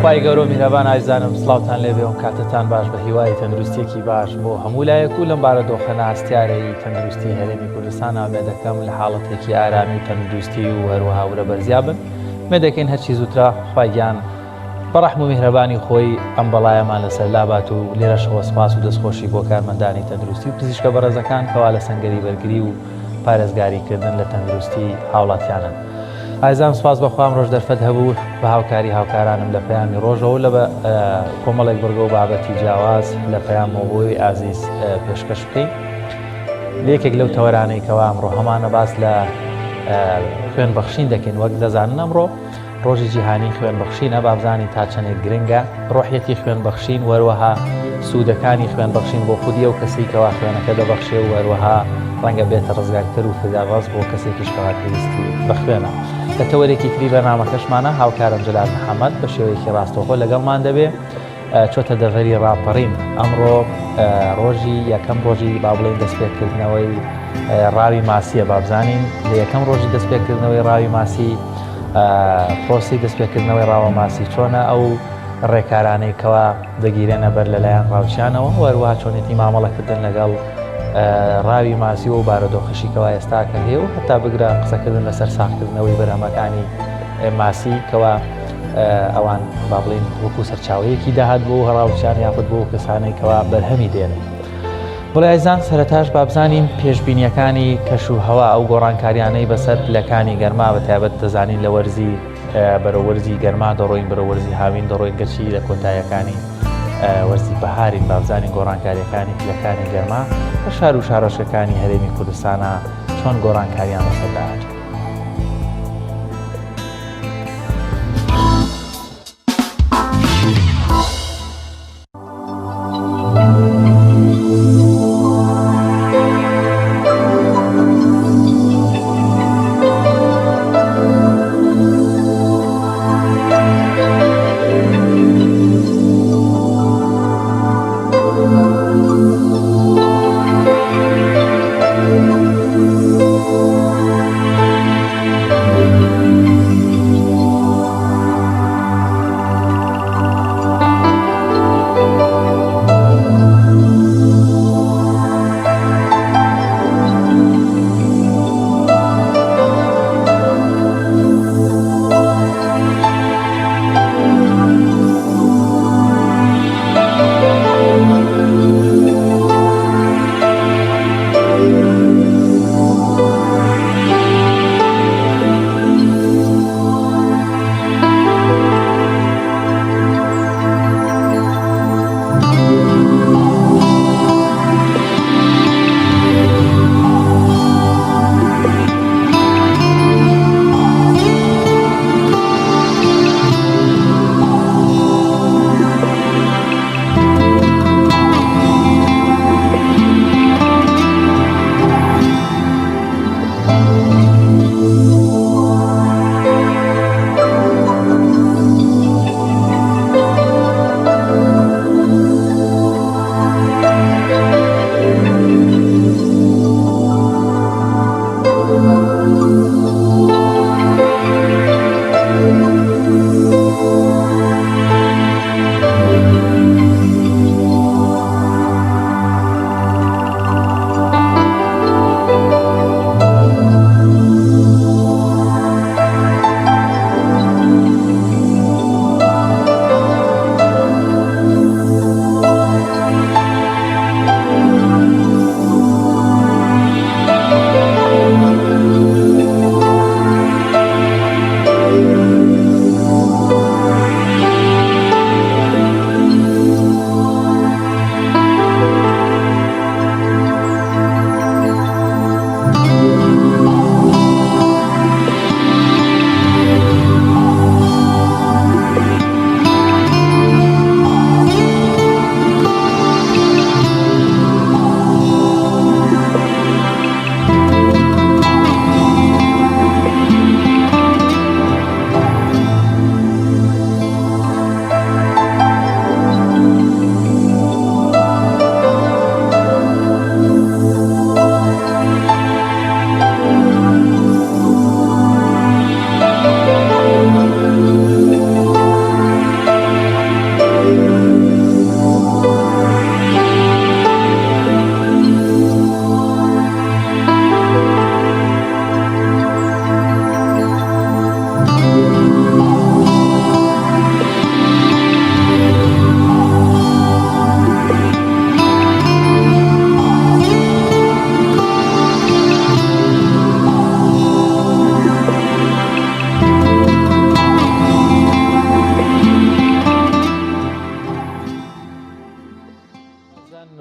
خوای گەورە و میهرەبان ئازیزانم سڵاوتان لێبێ و کاتتان باش بە هیوای تەندروستیەکی باش بۆ هەموو لایەک و لەم بارە دۆخەنە ئاستیارەی تەندروستی هەرێمی کوردستان ئامێ دەکەم لە حاڵەتێکی ئارامی و تەندروستی و هەروەها ورە بەرزیا بن مێ دەکەین هەرچی زووترا خوای گیان بەڕەحم و میهرەبانی خۆی ئەم بەڵایەمان لەسەر لابات و لێرەشەوە سپاس و دەستخۆشی بۆ کارمەندانی تەندروستی و پزیشکە بەڕێزەکان کەوا لە سەنگەری بەرگری و پارێزگاریکردن لە تەندروستی هاوڵاتیانن. ئازیزان سپاس بەخوام ڕۆژ دەرفەت هەبوو بە هاوکاری هاوکارانم لە پەیامی ڕۆژەوە لە کۆمەڵێک بڕگە و بابەتی جیاواز لە پەیامەوە بۆی ئازیز پێشکەش بکەین. یەکێک لەو تەوەرانەی کەوا ئەمڕۆ هەمانە باس لە خوێن بەخشین دەکەین وەک دەزانن ئەمڕۆ ڕۆژی جیهانی خوێن بەخشینە بابزانی تا چەندێک گرنگە ڕۆحیەتی خوێن بەخشین وەروەها سوودەکانی خوێن بەخشین بۆ خودی و کەسی کەوا خوێنەکە دەبەخشێ و وەروەها ڕەنگە بێتە ڕزگارکەر و فداڕاز بۆ کەسێکیش کەوا پێویستی بە خوێنە. لە تەوەرێکی تری بەرنامەکەشمانە هاوکارم جەلال محەممەد بە شێوەیەکی ڕاستەوخۆ لەگەڵمان دەبێ چۆتە دەڤەری ڕاپەڕین ئەمڕۆ ڕۆژی یەکەم ڕۆژی با بڵێن دەستپێکردنەوەی ڕاوی ماسیە بابزانین لە یەکەم ڕۆژی دەستپێکردنەوەی ڕاوی ماسی پرۆسی دەستپێکردنەوەی ڕاوە ماسی چۆنە ئەو ڕێکارانەی کەوا دەگیرێنە بەر لەلایەن ڕاوچیانەوە وەروەها چۆنێتی مامەڵەکردن لەگەڵ ڕاوی ماسی و بارەدۆخەشیکەوە ئێستاکە هەیە و هەتا بگرە قسەکردن لەسەر ساختکردنەوەی بەرهەمەکانی ماسی کەوا ئەوان با بڵێن وەکو سەرچاوەیەکی داهات بۆ هەڕاوچیان یاخود بۆ کەسانەی کەوا بەرهەمی دێنن. بڵێ ئازیزان سەرەتاش بابزانین پێشبینیەکانی کەش و هەوا ئەو گۆڕانکاریانەی بەسەر پلەکانی گەرما بەتایبەت دەزانین لە وەرزی بەرەوەرزی گەرما دەڕۆین بەرەوەرزی هاوین دەڕۆین گەچی لە کۆتاییەکانی وەرزی بەهارین بابزانین گۆڕانکاریەکانی پلەکانی گەرما کە شار و شارۆچکەکانی هەرێمی کوردستانە چۆن گۆڕانکاریان بەسەرداهات.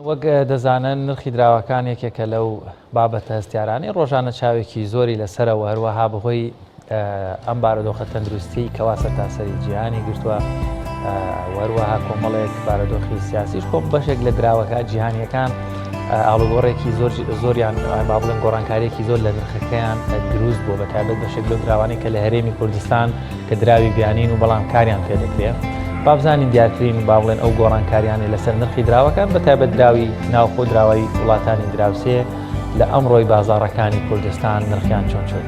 وەک دەزانن نرخی دراوەکان یەکێکە لەو بابەتە هەستیارانی ڕۆژانە چاوێکی زۆری لەسەرەوە هەروەها بەهۆی ئەم بارودۆخە تەندروستی کەوا سەرتاسەری جیهانی گرتووە وەروەها کۆمەڵێک بارودۆخی سیاسیش کۆم بەشێک لە دراوەکە جیهانیەکان ئاڵوگۆڕێکی زۆریان با بڵێن گۆڕانکاریەکی زۆر لە نرخەکەیان دروست بووە بەتایبەت بەشێک لەو دراوانەی کە لە هەرێمی کوردستان کە دراوی بیانین و بەڵام کاریان پێ دەکرێت بابزانین دیارکرین با بڵێن ئەو گۆڕانکاریانی لەسەر نرخی دراوەکان بەتایبەت دراوی ناوخۆ دراوی وڵاتانی دراوسێ لە ئەمڕۆی بازاڕەکانی کوردستان نرخیان چۆن چۆن.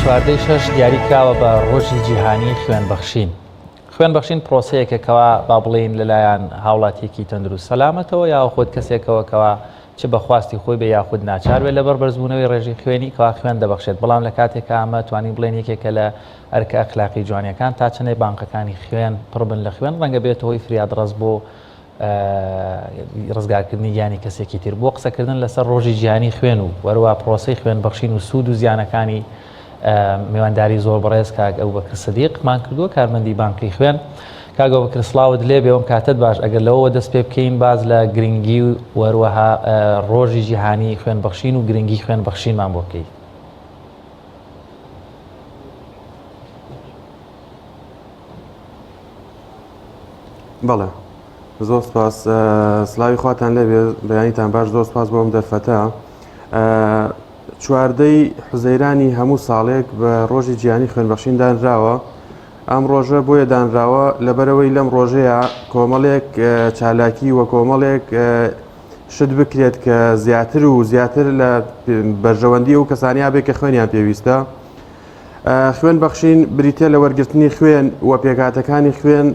چواردەی شەش دیاری کراوە بە ڕۆژی جیهانی خوێنبەخشین. خوێنبەخشین پرۆسەیەکە کەوا با بڵێن لەلایەن هاوڵاتیەکی تەندروست سەلامەتەوە یا خۆت کەسێکەوە کەوا چ بەخواستی خۆی بە یاخود ناچار بێت لەبەر بەرزبوونەوەی ڕێژی خوێنی کەوا خوێن دەبەخشێت بەڵام لە کاتێک ئەمە توانین بڵێن یەکێکە لە ئەرکە ئەخلاقی جوانیەکان تا چنەی بانقەکانی خوێن پڕبن لە خوێن ڕەنگە بێت هۆی فریادڕست بۆ ڕزگارکردنی گیانی کەسێکی تر بۆ قسەکردن لەسەر ڕۆژی جیهانی خوێن و وەروە پرۆسەی خوێنبەخشین و سوود و زیانەکانی میوانداری زۆر بەڕێز کاک ئەبوبەکر سدیقمان کردووە کارمەندی بانقی خوێن. کاک ئەبوبەکر سڵاوت لێ بێ وەم کاتت باش ئەگەر لەوەوە دەست پێ بکەین باز لە گرنگی و وەروەها ڕۆژی جیهانی خوێنبەخشین و گرنگی خوێنبەخشینمان بۆ بکەیت. بەڵێ زۆر سپاس سڵاوی خواتان لێ بێ بەیانیتان باش زۆر سپاس بۆم دەرفەتە. چواردەی حوزەیرانی هەموو ساڵێک بە ڕۆژی جیهانی خوێنبەخشین دانراوە. ئەم ڕۆژە بۆیە دانراوە لەبەرەوەی لەم ڕۆژەیە کۆمەڵێک چالاکی وە کۆمەڵێک شت بکرێت کە زیاتر و زیاتر لە بەرژەوەندی و کەسانیا بێت کە خوێنیان پێویستە. خوێنبەخشین بریتە لە وەرگرتنی خوێن وە پێکاتەکانی خوێن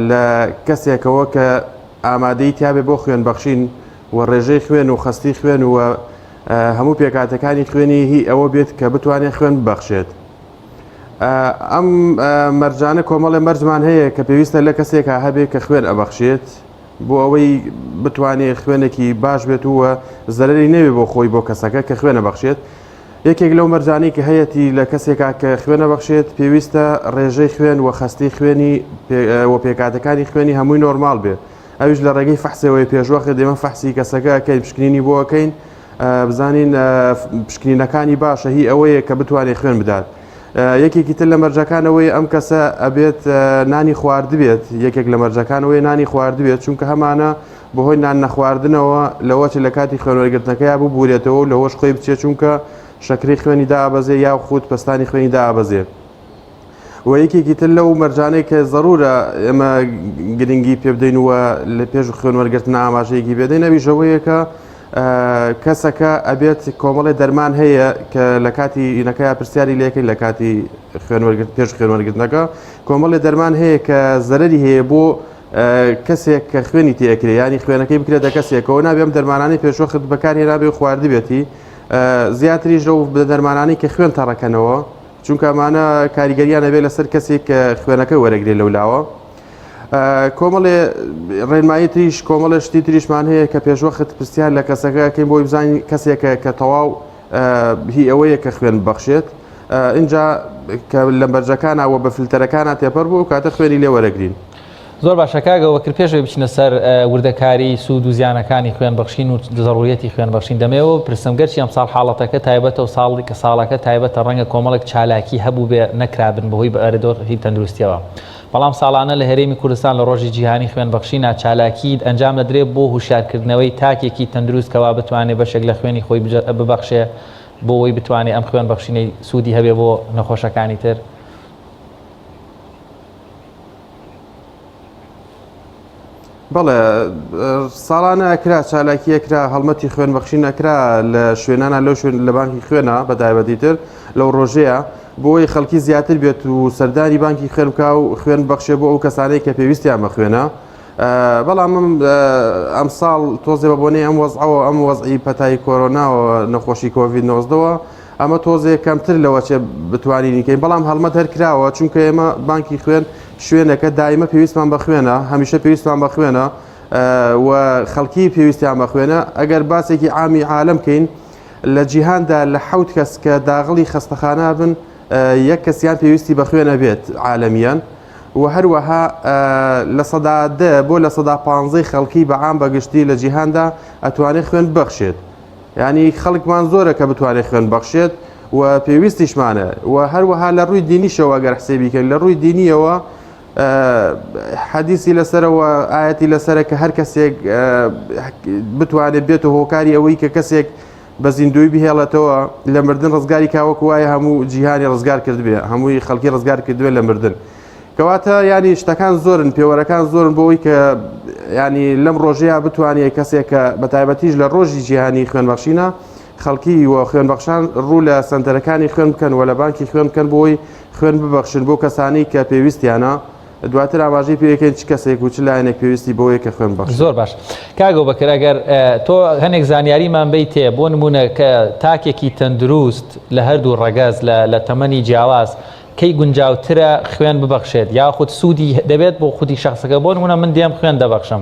لە کەسێکەوە کە ئامادەی تیاابێ بۆ خوێنبەخشین وە ڕێژەی خوێن و خستی خوێن وە هەموو پێکاتەکانی خوێنی هی ئەوە بێت کە بتوانێت خوێن ببەخشێت. ئەم مەرجانە کۆمەڵێ مەرجمان هەیە کە پێویستە لە کەسێکە هەبێت کە خوێن ئەبەخشێت بۆ ئەوەی بتوانێت خوێنێکی باش بێت وە زەرری نەوێ بۆ خۆی بۆ کەسەکە کە خوێنە بەخشێت. یەکێک لەو مەرجانی کە هەیەی لە کەسێکا کە خوێنە بەخشێت پێویستە ڕێژەی خوێن وە خستی خوێنی وە پێکاتەکانی خوێنی هەمووی نۆرمال بێ. ئەویش لە ڕێگەی فەحسەوەی پێشوەخت دێمە فەحسی کەسەکە ئەکەین پشکنینی بۆ ئەەکەین بزانین پشکنینەکانی باشە هی ئەوەیە کە بتوانێت خوێن بدات. یەکێکی تر لە مەرجەکانەوەی ئەم کەسە ئەبێت نانی خواردبێت یەکێک لە مەرجەکانەوەی نانی خواردبێت چونکە هەمانە بەهۆی نان نەخواردنەوە لەوەچ لە کاتی خوێنوەرگرتنەکەی بوو بورێتەوە و لەوەش خۆی بچێت چونکە شەکری خوێنی دابەزێ یا خودت پستانی خوێنی دابەزێت. و یەکێکی تر لەو مەرجانەی کە زەرورە ئێمە گرنگی پێ بدەینەوە لە پێش خوێنوەرگرتن ئاماژەیەکی بێدەین ئەویشەوەیە کە کەسەکە ئەبێت کۆمەڵی دەرمان هەیە کە لە کاتی ئینەکەی پرسیاری لەکەی لە کاتی پێش خوێنوەرگرتنەکە کۆمەڵی دەرمان هەیە کە زەرری هەیە بۆ کەسێک کە خوێنی تێکرێ ینی خوێنەکەی بکرێت دە کەسێکەوە نابێم دەرمانانی پێشوەخت بەکاری نابێ خواردبێتی زیاتریش لەو دەرمانانی کە خوێن تەڕەکەنەوە چونکە ئەمانە کاریگەریان ئەبێت لەسەر کەسێک کە خوێنەکەی وەرەگرێت لەولاوە. کۆمەڵێ ڕێنمایی تریش کۆمەڵە شتی تریشمان هەیە کە پێشوەخت پرسیار لە کەسەکەکەین بۆی بزانین کەسێکە کە تەواو هی ئەوەیە کە خوێن بەخشێت اینجا کە لە بەرجەکانەوە بە فلتەرەکانە تێپەر بوو کاتە خوێنی لێ وەرەگرین. زۆر باشەکەگەوە کرد پێشەوەی بچینە سەر وردەکاری سوود و زیانەکانی خوێنبەخشین و دەزەڕوریەتی خوێنبەخشین دەمەوە پرسمگەرچی ئەم ساڵ حاڵەتەکە تایبەتە و ساڵی کە ساڵەکە تایبەتە ڕەنگە کۆمەڵێک چالاکی هەبوو بێ نەکرابن بەهۆی بە ئەرێدۆر هی تەندروستیەوە. بەڵام ساڵانە لە هەرێمی کوردستان لە ڕۆژی جیهانی خوێنبەخشی ناچالاکی ئەنجام دەدرێت بۆ هوشارکردنەوەی تاکێکی تەندروست کەوا بتوانێت بەشێک لە خوێنی خۆی ببەخشێ بۆ ئەوەی بتوانێت ئەم خوێنبەخشینەی سوودی هەبێ بۆ نەخۆشەکانی تر. بەڵێ ساڵانە ئەکرا چالاکی ئەکرا هەڵمەتی خوێنبەخشی نەکرا لە شوێنانە لەو شوێن لە بانکی خوێنە بەتایبەتیتر لەو ڕۆژەیە بۆی خەڵکی زیاتر بێت و سەردانی بانکی خوێن بکا و خوێن بەخشێ بۆ ئەو کەسانەی کە پێویستیان بە خوێنە. بەڵام ئەم ساڵ تۆزێ بە بۆنەی ئەم وەزعەوە ئەم وەزعی پەتای کۆرۆناوە نەخۆشی کۆڤید-19 ئەمە تۆزێ کەمتر لەوە چێ بتوانین نکەین، بەڵام هەڵمەت هەر کراوە چونکە ئێمە بانکی خوێن شوێنەکە دایمە پێویستمان بە خوێنە، هەمیشە پێویستمان بە خوێنە و خەڵکی پێویستیان بە خوێنە. ئەگەر باسێکی عامی عالم بکەین لە جیهاندا لە 7 کەس کە داغڵی خەستەخانە بن یەک کەسیان پێویستی بە خوێنە بێت عالەمیان و هەروەها لە سەدا 10 بۆ لە سەدا 15 خەڵکی بەعام بەگشتی لە جیهاندا ئەتوانێت خوێن بەخشێت. یعنی خەڵکمان زۆرە کە بتوانێت خوێن بەخشێت و پێویستیشمانە و هەروەها لە ڕووی دینیشەوە گەر حسێبیکەن لە ڕووی دینیەوە حەدیسی لەسەرەوە ئاەتی لەسرە کە هەر کەسێک بتوانێت بێت و هۆکاری ئەوەی کە کەسێک بە زیندوی بهێڵێتەوە لە مردن ڕزگاری کاوەکو وایە هەموو جیهانی ڕزگار کردبێ، هەمووی خەڵکی ڕزگار کردوێت لە مردن. کەواتە ینی شتەکان زۆرن، پێوەرەکان زۆرن بۆەوەی کە ینی لەم ڕۆژەیە بتوانێت کەسێک کە بەتایبەتیش لە ڕۆژی جیهانی خوێنبەخشینە خەڵکی و خوێنبەخشان ڕوو لە سنتەرەکانی خوێن بکەن و لە بانکی خوێن بکەن بۆی خوێن ببەخشن بۆ کەسانی کە پێویستیانە دواتر ئاماژەی پێەکەین چ کەسێک و چ لایەنێک پێویستی بۆیە کە خوێن بەخشن. زۆر باش کاگۆ بەکر ئەگەر تۆ هەنێک زانیاریمان بیت تێ بۆ نمونە کە تاکێکی تەندروست لە هەردوو ڕەگەز لە تەمەنی جیاواز کەی گونجاوترە خوێن ببەخشێت یاخود سوودی دەبێت بۆ خودی شخصەکە بۆ نمونە من دێم خوێن دەبەخشم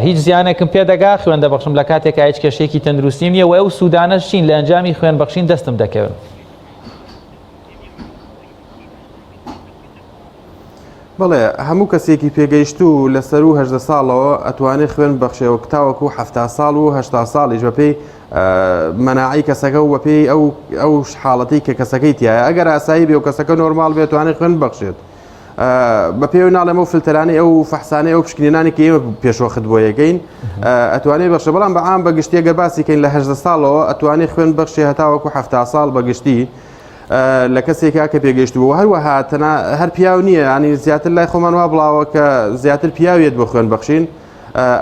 هیچ زیانێکم پێدەگا خوێن دەبەخشم لە کاتێک هیچ کێشێکی تەندروستی نییە و ئەو سوودانەش چین لە ئەنجامی خوێن بەخشین دەستم دەکەوێت. بەڵێ هەموو کەسێکی پێگەیشت و لەسەر و 18 ساڵەوە ئەتوانێت خوێن بەخشێەوە کتاوەکو 70 ساڵ و 80 ساڵیش بەپێی مەناعی کەسەکە و بەپێی ئەو حاڵەتی کە کەسەکەی تایە ئەگەر ئاسایی بێ و کەسەکە نۆرمال بێت توانێت خوێن بەخشێت بەپێ و ناڵێمە و فلترانی ئەو فەحسانەی ئەو پشکنینانی کە ئێمە پێشوەخت بۆ یەکەین ئەتوانێت بەخشە، بەڵام بەعام بەگشتی ئەگەر باسیکەین لە 18 ساڵەوە ئەتوانێت خوێن بەخشێ هەتاوەکو 70 ساڵ بەگشتی لە کەسێکا کە پێگەیشت بوو. هەروەها تەنها هەر پیاو نییە، ینی زیاتر لای خۆمان وا بڵاوە کە زیاتر پیاوێت بۆ خوێن بەخشین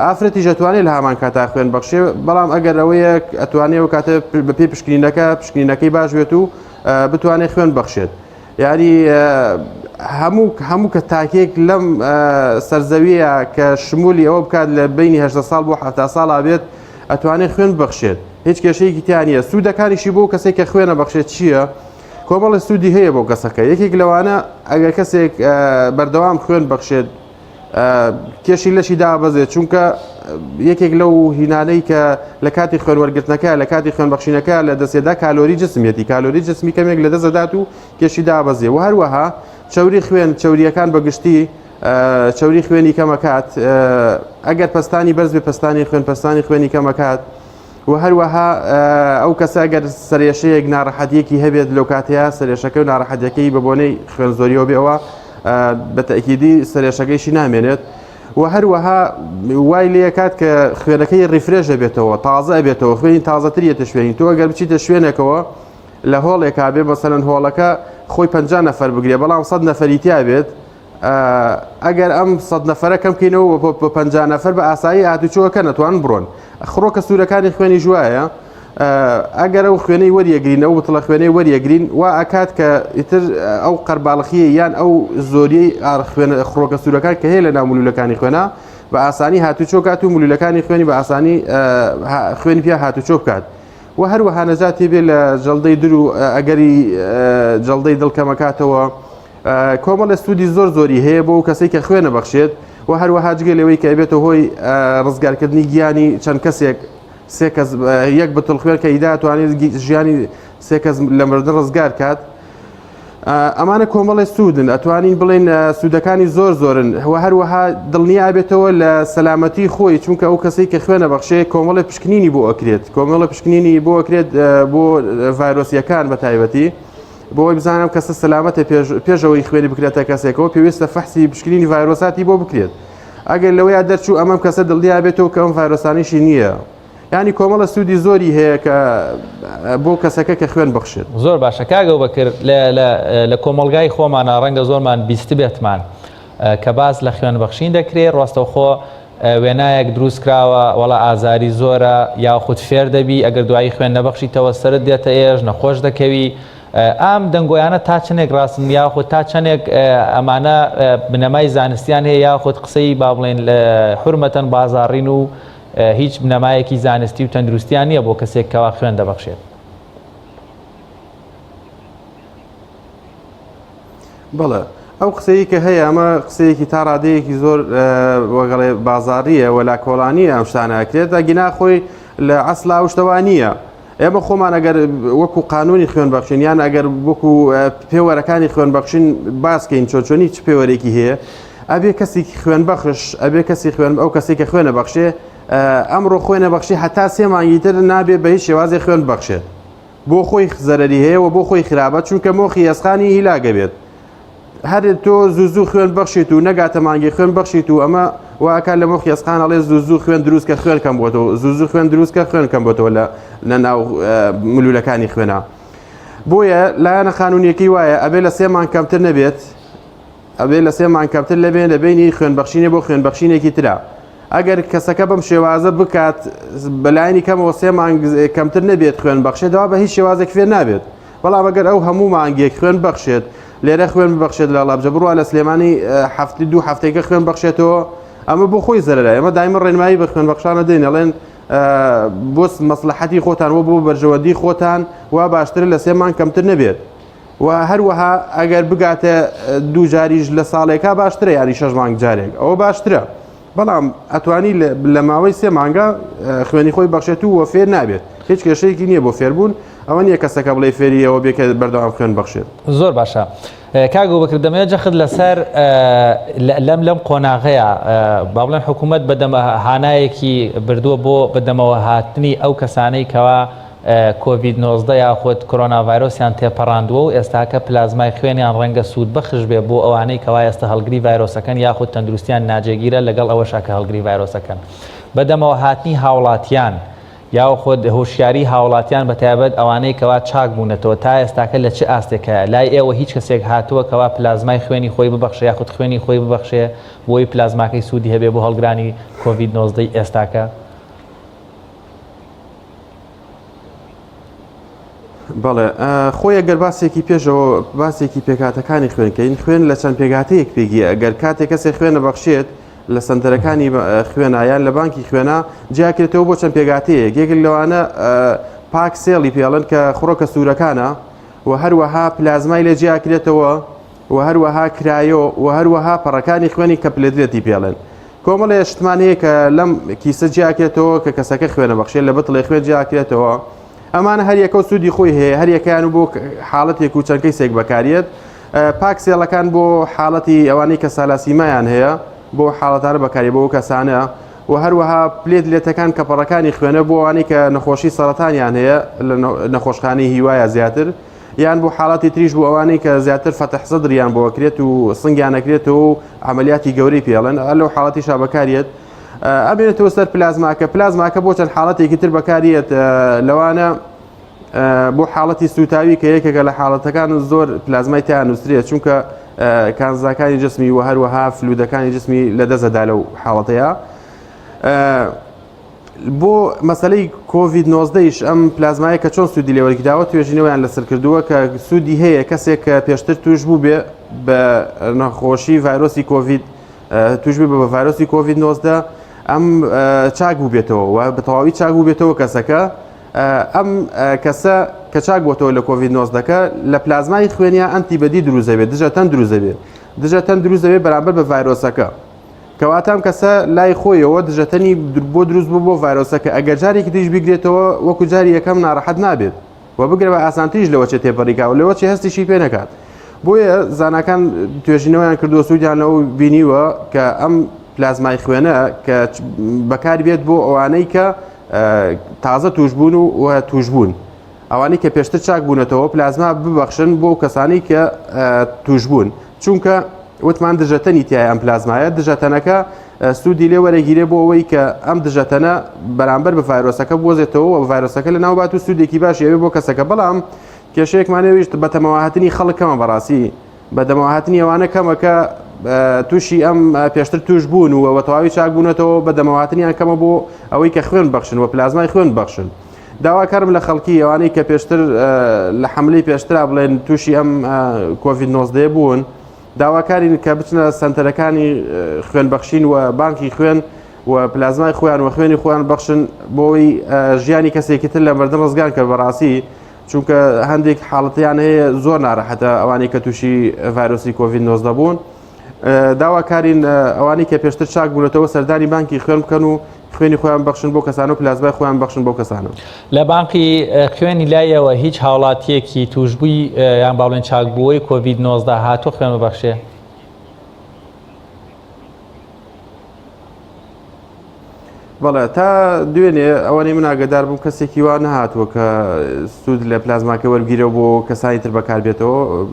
ئافرەتیش ئەتوانێت لە هەمان کاتا خوێن بەخشێ، بەڵام ئەگەر ئەوەیە ئەتوانێت و کاتە بەپێی پشکنینەکەی باش بێت و بتوانێت خوێن بەخشێت. یعنی هەموو کە تاکێک لەم سەرزەویە کە شمولی ئەوە بکات لە بینی 18 ساڵ بۆ 70 ساڵا بێت ئەتوانێت خوێن بەخشێت، هیچ کێشەیەکی تیان نیە. سوودەکانیشی بۆ کەسێک کە خوێنە بەخشێت چییە؟ کۆمەڵی سوودی هەیە بۆ کەسەکە. یەکێک لەوانە ئەگەر کەسێک بەردەوام خوێن بەخشێت کێشی لەشی دابەزێت، چونکە یەکێک لەو هینانەی کە لە کاتی خوێنوەرگرتنەکە لە کاتی خوێنبەخشینەکە لە دەستێدا کالۆری جسمیەتی، کالۆری جسمی کەمێک لە دەستدات و کێشی دابەزێ. و هەروەها چەوری خوێن چەوریەکان بەگشتی چەوری خوێنی کەمەکات، ئەگەر پەستانی بەرز بێ پەستانی خوێنی کەمەکات. و هەروەها ئەو کەسە گەر سەرێشەیەک ناڕەحەتیەکی هەبێت لەو کاتەیە سەرێشەکە و ناڕەحەتیەکەی بە بۆنەی خوێن زۆریەوە بێەوە بە تەئکیدی سەرێشەکەیشی نامێنێت. و هەروەها وای لێ کات کە خوێنەکەی ڕیفرێژ دەبێتەوە، تازە ئەبێتەوە، خوێنی تازەتریەتە شوێنی. تۆ ئەگەر بچیتە شوێنێکەوە لە هۆڵێکا بێ مەسەلەن هۆڵەکە خۆی 50 نەفەر بگرێ بەڵام 100 نەفەری تیا بێت، ئەگەر ئەم 100 نەفەرە کەم بکەینەوە بە 50 نەفەر بە ئاسایی هاتوچۆوەکە نەتوان بڕۆن. خڕۆکە سوورەکانی خوێنی ژوایە ئەگەر ئەو خوێنەی وەریەگرین ئەو بتڵە خوێنەی وەریەگرین وا ئەکات کە ئیتر ئەو قەرباڵخیە یان ئەو زۆریەی خڕۆکە سوورەکان کە هەیە لە ناو مولولەکانی خوێنە بە ئاسانی هاتوچۆ کات و مولولەکانی خوێنی بە ئاسانی خوێنی پیا هاتوچۆ بکات. و هەروەها نەجاتی بێ لە جەڵدەی در و ئەگەری جەڵدەی دڵکەمەکاتەوە کۆمەڵە سوودی زۆری هەیە بۆ کەسێک کە خوێنە بەخشێت. و هەروەها جگە لەوەی کە ئەبێتە هۆی ڕزگارکردنی گیانی چەند کەسێک سێ کەس یەک بەتڵ خوێن کە ئیدا توانێت ژیانی سێ کەس لە مردن ڕزگار کات. ئەمانە کۆمەڵی سوودن، ئەتوانین بڵێن سوودەکانی زۆرن. و هەروەها دڵنیا بێتەوە لە سەلامەتی خۆی، چونکە ئەو کەسەی کە خوێنە بەخشێ کۆمەڵی پشکنینی بۆ ئەکرێت، کۆمەڵە پشکنینی بۆ ئەکرێت بۆ ڤایرۆسیەکان بە تایبەتی. بۆی بزانم کەسە سەلامەتە پێشەوەی خوێنی بکرێتە کەسێکەوە پێویستە فەحسی بشکرینی ڤایرۆساتی بۆ بکرێت ئەگەر لەوەیە دەرچوو ئەمەم کەسە دڵنیا بێتەوە کە ئەم ڤایرۆسانیشی نییە ینی کۆمەڵە سوودی زۆری هەیە کە بۆ کەسەکە کە خوێن بخشێت زۆر باشە کاگەو بەکرد لە کۆمەلگای خۆمانە ڕەنگە زۆرمان بیست بێتمان کە باز لە خوێن بەخشین دەکرێت ڕاستەوخۆ وێنایەک دروست کراوە وەڵا ئازاری زۆرە یاخود فێر دەبی ئەگەر دوایی خوێن نەبەخشیتەوە سرت دێتە ئێژ نەخۆش دەکەوی ئام دەنگۆیانە تا چنێک ڕاستن یاخود تا چەندێک ئەمانە بنەمای زانستیان هەیە یاخود قسەی با بڵێن لە حورمەتەن بازاڕین و هیچ بنەمایەکی زانستی و تەندروستیان نییە بۆ کەسێک کەوا خوێن دەبەخشێت. بەڵێ ئەو قسەی کە هەیە ئەمە قسەیەکی تا ڕادەیەکی زۆر وەگەڵێ بازاڕیە وەلا کۆڵانیە ئەم شتانەکرێت ئەگینا خۆی لە ئەسڵا شتەوانیە ئێمە خۆمان ئەگەر وەکو قانونی خوێن بەخشین یان ئەگەر وەکو پێوەرەکانی خوێن بەخشین باسکەین چۆنی چ پێوەرێکی هەیە ئەبێ کەسێکی خوێن بەخش ئەبێ کەسی خوێن ئەو کەسێک کە خوێنە بەخشێ ئەمڕۆ خوێنە بەخشی هەتا 3 مانگی تر نابێت بە هیچ شێوازی خوێن بەخشێت بۆ خۆی زەرەری هەیە و بۆ خۆی خراپەت چونکە مۆخی ئەسخانی هیلاگە بێت هەر تۆ زوو خوێن بەخشیت و نەگاتە مانگی خوێن بەخشیت و ئەمە واکە لە مۆخی ئەسخان ئەڵێ زوو خوێن دروستکە خوێن کەم بۆتەوە زوو خوێن دروستکە خوێن کەم بۆتەوە لە ناو ملوولەکانی خوێنە بۆیە لایەنە قانونیەکەی وایە ئەبێ لە 3 مانگ کەمتر نەبێت ئەبێ لە 3 مانگ کەمتر لەبێن لە بینی خوێن بەخشینێ بۆ خوێن بەخشینێکی ترا ئەگەر کەسەکە بەم شێوازە بکات بەلایانی کەمەوە 3 مانگ کەمتر نەبێت خوێن بەخشێتەوە بە هیچ شێوازێک فێر نابێت بەڵام ئەگەر ئەو هەموو مانگێک خوێن بەخشێت لێرە خوێن ببەخشێت لە لابجە بڕوە لە سلێمانی هەفتی 2 هەفتەیەکە خوێن بەخشێتەوە ئەمە بۆ خۆی زەرەرە ئێمە دایمە ڕێنمایی بە خوێن بەخشانە دێن ئەڵێن بۆ مەسلحەتی خۆتان وە بۆ بەرژەوەندی خۆتان وا باشتر لە 3 مانگ کەمتر نەبێت و هەروەها ئەگەر بگاتە 2 جاریش لە ساڵێکا باشترە یاری 6 مانگ جارێک ئەوە باشترە بەڵام ئەتوانی لە ماوەی 3 مانگە خوێنی خۆی بەخشێت و فێر نابێت هیچ کێشەیەکی نییە بۆ فێربوون ئەوە نییە کەسەکە بڵێ فێریەوە بێکە بەردەوام خوێن بەخشێت زۆر باشە کاگو بەکردەمەیە جەخت لەسەر لەم قۆناغەیە با بڵێن حکوومەت بەدەمە هانایەکی بردووە بۆ بەدەمەوە هاتنی ئەو کەسانەی کەوا کۆڤید-19 یاخود کۆرۆنا ڤایرۆسیان تێپەڕاندووە و ئێستاکە پلازمای خوێنیان ڕەنگە سوود بەخش بێ بۆ ئەوانەی کەوا ئێستا هەڵگری ڤایرۆسەکەن یاخود تەندروستیان ناجێگیرە لەگەڵ ئەوەشا کە هەڵگری ڤایرۆسەکەن بەدەمەوە هاتنی هاوڵاتیان یاخود هۆشیاری هاوڵاتیان بەتایبەت ئەوانەی کەوا چاک بوونەتەوە تا ئێستاکە لە چه ئاستێکە لای ئێوە هیچ کەسێک هاتووە کەوا پلازمای خوێنی خۆی ببەخشێ یاخود خوێنی خۆی ببەخشێ بۆی پلازماکەی سوودی هەبێ بۆ هەڵگرانی کۆڤید-19 ئێستاکە بەڵێ خۆی ئەگەر باسێکی پێشەوە باسێکی پێکاتەکانی خوێنکەین خوێن لە چەند پێگاتەیەک پێگیە ئەگەر کاتێک کەسێک خوێنە بەخشێت لە سنتەرەکانی خوێنایان لە بانکی خوێنە جیاکرێتەوە بۆ چەند پێگاتەیەک یەکێک لەوانە پاک سێڵی پێڵن کە خڕۆکە سوورەکانە و هەروەها پلازمای لێ جیاکرێتەوە و هەروەها کرایۆ و هەروەها پەڕەکانی خوێنی کە پلێدرێتی پێڵێن کۆمەڵێ شتمان هەیە کە لەم کیسە جیاکرێتەوە کە کەسەکە خوێنە بەخشێت لە بەتڵێ خوێن جیاکرێتەوە ئەمانە هەر یەکە سوودی خۆی هەیە هەر یەکیان بۆ حاڵەتێک و چەندکەی سێک بەکارێت پاک سێڵەکان بۆ حاڵەتی ئەوانەی کە سالاسیمایان هەیە بۆ حاڵەتانە بەکاری بۆ کەسانە و هەروەها پلێت لێتەکان کە پەڕەکانی خوێنە بۆ ئەوانەی کە نەخۆشی سەرەتانیان هەیە لە نەخۆشخانەی هیوایە زیاتر یان بۆ حاڵاتی تریش بۆ ئەوانەی کە زیاتر فەتح سەدریان بۆکرێت و سنگیان نەکرێتەوە و عملیاتی گەورەی پێڵێن لەو حاڵەتی شابەکارێت ئەبێنێتەوە سەر پلازماکە بۆ چەند حاڵەتێکی تر بەکارێت لەوانە بۆ حاڵەتی سوتاوی کە یەکێکە لە حاڵەتەکان زۆر پلازمای تیان نووسێت چونکە کانزاکانی جسمی و هەروەها فلودەکانی جسمی لە دەزەدا لەو حاڵەتەیە بۆ مەسلەی کۆڤید-19 ئەم پلازمایە کە چۆن سوودی لێوەرگیراوە توێژینەوەیان لەسەر کردووە کە سوودی هەیە کەسێک کە پێشتر توش بوو بێ بە نەخۆشی ڤایرۆسی کۆڤید توش بێ بە ڤایرۆسی کۆڤید-19 ئەم چاک بوو بێتەوە و بە تەواوی چاک بوو بێتەوە کەسەکە ئەم کەسە کە چاک بۆتەوە لە کۆڤید-19 لە پلازمای خوێنیان ئەنتیبەدی دروست دەبێت دژەتەن دروست دەبێت دژەتەن دروست دەبێت بەرامبەر بە ڤایرۆسەکە کەواتە ئەم کەسە لای خۆیەوە دژەتەنی بۆ دروست بوو بۆ ڤایرۆسەکە ئەگەر جارێکی دیش بگرێتەوە وەکو جاری یەکەم ناڕەحەت نابێت و بگرێ بە ئاسانتریش لەوە چێ تێپەڕیکاوە لەوە چی هەستیشی پێ نەکات بۆیە زانکان توێژینەوەیان کردووە سوودیان لەوە بینیوە کە ئەم پلازمای خوێنە کە بەکار بێت بۆ ئەوانەی کە تازە توش بوون و توش بوون ئەوانەی کە پێشتر چاک بوونەتەوە پلازما ببەخشن بۆ کەسانی کە توش بوون، چونکە وتمان دژەتەنی تایە ئەم پلازمایە، دژەتەنەکە سوودی لێ وەرەگیرێ بۆ ئەوەی کە ئەم دژەتەنە بەرامبەر بە ڤایرۆسەکە بوەزێتەوە و ڤایرۆسەکە لە ناوبات و سوودێکی باشی ئەوێ بۆ کەسەکە. بەڵام کێشەیەکمانەویشت بە تەمەواهاتنی خەڵک کەمە، بەڕاستی بە دەمەواهاتنی ئەوانە کەمە کە تووشی ئەم پێشتر توش بوون و وەتەواوی چاک بوونەتەوە بە دەمەواتنیان کەمە بۆ ئەوەی کە خوێن بەخشن و پلازمای خوێن بەخشن. داواکارم لە خەڵکی ئەوانەی کە پێشتر لە حملەی پێشترا بڵێن تووشی ئەم کۆڤید-19 بوون، داواکارین کە بچنە سنتەرەکانی خوێنبەخشین و بانکی خوێن و پلازمای خۆیان و خوێنی خۆیان بەخشن بۆەوەی ژیانی کەسێکی تر لە مەردن ڕزگار کرد. بەڕاستی چونکە هەندێک حاڵەتیان هەیە زۆر ناڕەحەتە ئەوانەی کە تووشی ڤایرۆسی کۆڤید-19 بوون. داواکارین ئەوانەی کە پێشتر چاک بوونەتەوە سەردانی بانکی خوێن بکەن و خوێنی خۆیان بەخشن بۆ کەسان و پلازمای خۆیان بەخشن بۆ کەسانە. لە بانقی خوێنی لایەوە هیچ هاوڵاتیەکی توشببووی یان باڵێن چاکبووەی کۆڤید-19 هاتووە خوێن ببەخشێ؟ بەڵێ تا دوێنێ ئەوەی من ئاگدار بووم کەسێکی وا نەهاتووە کە سوود لە پلازماکە وەرگیرە بۆ کەسانی تر بەکاربێتەوە.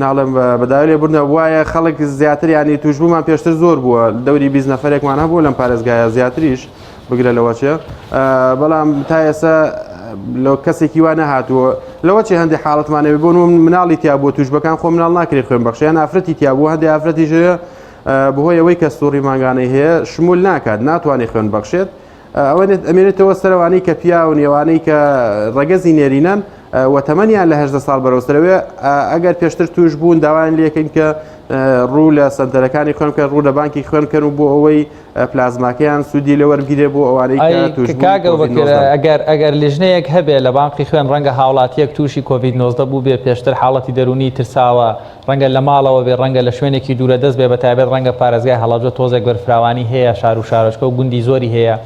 ناڵم بەداوی لێ بوونە وایە خەڵک زیاتر ینی توشببوومان پێشتر زۆر بووە، دەوری 20 نەفرێکمان هەبوو لەم پارێزگایە زیاتریش بگرە لەوە چێ، بەڵام تا ئێستا لە کەسێکی وا نەهاتووە. لەوە چێ هەندێک حاڵەتمانەوە بۆن و مناڵی تیا بۆ توشبەکان خۆ مناڵ ناکرێت خوێن بەخشیان ئافرەتی تیا بوو، هەندێک ئافرەتی ژەیە بەهۆی ئەوەی کە سووڕی ماگانەی هەیە شمول ناکات، ناتوانێت خوێن بەخشێت. ئەمێنێتەوە سەرەوانەی کە پیا و نێوانەی کە ڕەگەزی نێرینەن و تەمەنیان لە 18 ساڵ بەرەوەستەوەوێ ئەگەر پێشتر توش بوون داوایان لێکەین کە ڕوو لە سنتەرەکانی خوێن بکەن، ڕوو لە بانکی خوێن بکەن و بۆ ئەوەی پلازماکەیان سوودی لە وەرگیرێ بۆ ئەوانەی کە توش بوون. ئەگەر لیژنەیەک هەبێ لە بانقی خوێن ڕەنگە هاوڵاتیەک تووشی کۆڤید-19 بوو بێ پێشتر حاڵەتی دەرونی ترساوە، ڕەنگە لە ماڵەوە بێ، ڕەنگە لە شوێنێکی دوورە دەست بێ، بەتایبەت ڕەنگە پارێزگای هەڵەبجە تۆزێک بەرفراوانی هەیە، شار و شارۆچکە و گوندی زۆری هەیە.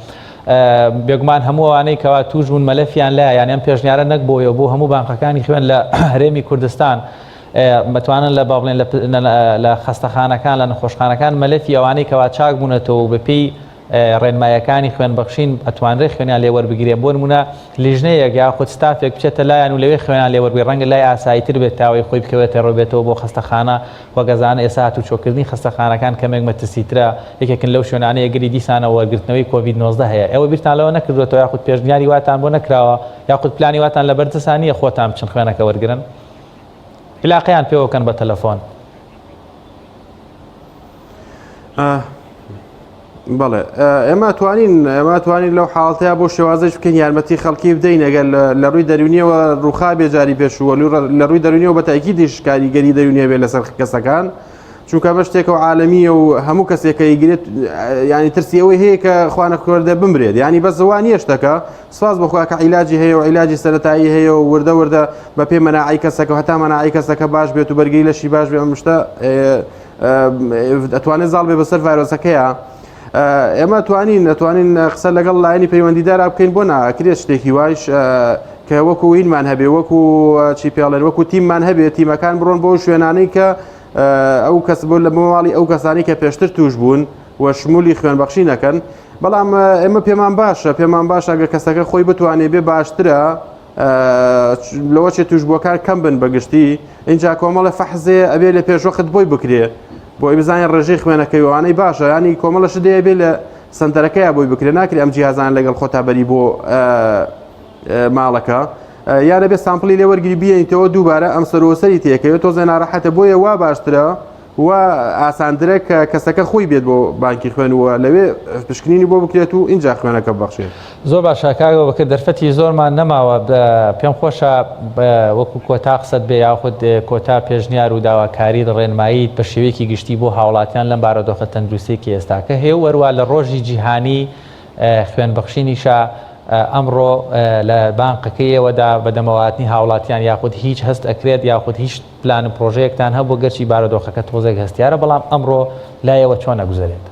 بێگومان هەموو ئەوانەی کەوا توش بوون مەلەفیان لایە، یان ئەم پێشنیارە نەکبۆیە بۆ هەموو بانقەکانی خوێن لە هەرێمی کوردستان بتوانن لە باڵێن لە خەستەخانەکان لە نەخۆشخانەکان مەلەفی ئەوانەی کەوا چاک بوونەتەوە و بەپێی ڕێنمایەکانی خوێن بەخشین ئەتوانرێ خوێنیان لێ وەربگیرێ. بۆ نمونە لیژنەیەک یا خودت ستافێک بچێتە لایەن و لەوێ خوێنیان لێ وەربگیر، ڕەنگە لای ئاساییتر بێت تاوەی خۆی بکەوێتە ڕۆبێتەوە بۆ خەستەخانە وەگەزانە ئێستا هاتوچۆکردنی خەستەخانەکان کەمێک مەترسیترە. یەکێکن لەو شوێنانەیە گەری دیسانە وەرگرتنەوەی کۆڤید-19 هەیە. ئێوە بیرتان لەوە نەکردوێتەوە یاخود پێشنیاری واتان بۆ نەکراوە یاخود پلانی واتان لە بەردەسانیە خۆتان بچن خوێنەکە وەرگرن؟ علاقەیان پێوەکەن بە تەلەفۆن؟ بەڵێ ئێمە توانین لەو حاڵەتەیە بۆ شێوازەش بکەین یارمەتی خەڵکی بدەین ئەگەر لە ڕووی دەرونیەوە ڕووخا بێجاری پێشووە لە ڕووی دەرونیەوە بە تاکیدیش کاریگەری دەرونیە بێت لەسەر کەسەکان، چونکە بە شتێکەوە عالەمیە و هەموو کەسێکە ئیگرێت ینی ترسی ئەوەی هەیە کە خوا نەخوێردە بمرێت، ینی بەس زوانیە شتەکە سواز بخوا کە عیلاجی هەیە و عیلاجی سەرەتایی هەیە و وردە بە پێ مەناعی کەسەکە هەتا مەناعی کەسەکە باش بێت و بەرگەی لەشی باش بێ، ئەم شتە ئەتوانێت زاڵ بێ بەسەر ڤایرۆسەکەیە. ئێمە نەتوانین قسە لەگەڵ لایەنی پەیوەندیدارا بکەین بۆ ناکرێت شتێکی وایش کە وەکو وینمان هەبێ، وەکو چی پێڵێن، وەکو تیممان هەبێت، تیمەکان بڕۆن بۆ شوێنانەی کە ئەو کەس بۆ لە ماڵی ئەو کەسانی کە پێشتر توش بوون و شمولی خوێنبەخشی نەکەن. بەڵام ئێمە پێمان باشە ئەگەر کەسەکە خۆی بتوانێت بێ باشترە لەوە چێ توشبووەکان کەم بن بەگشتی، اینجا کۆمەڵە فەحزێ ئەبێ لە پێشوەخت بۆی بکرێ بۆی بزانین ڕێژەی خوێنەکەیوانەی باشە، ینی کۆمەڵە شدەیە بێ لە سنتەرەکەیە بۆی بکرێ، ناکرێ ئەم جیهازان لەگەڵ خۆتا بەری بۆ ماڵەکە، یانە بێ سامپڵی لێ وەرگری بیێنیتەوە دووبارە ئەم سەرۆسەری تێکەوێت تۆزێ ناڕەحەتە، بۆیە وا باشترە و ئاساندرە کە کەسەکە خۆی بێت بۆ بانکی خوێنەوە لەوێ پشکنینی بۆ بکرێت و اینجا خوێنەکە ببەخشێت. زۆر باشە کاگەوە بکە دەرفەتی زۆرمان نەماوە، پێم خۆشە وەکو کۆتا قسەت بێ یاخود کۆتا پێشنیار و داواکاری ڕێنمایی بە شێوەیەکی گشتی بۆ هاوڵاتیان لەم بارەدۆخە تەندروستێکی ئێستاکە هەیە و وەروە لە ڕۆژی جیهانی خوێنبەخشینیشە ئەمڕۆ لە بانقەکەیەوەدا بەدەمەواتنی هاوڵاتیان یاخود هیچ هەست ئەکرێت یاخود هیچ پلان و پرۆژەیەکتان هەبوو گەرچی بارەدۆخەکە تۆزێک هەستیارە، بەڵام ئەمڕۆ لایەوە چۆن نەگوزارێت؟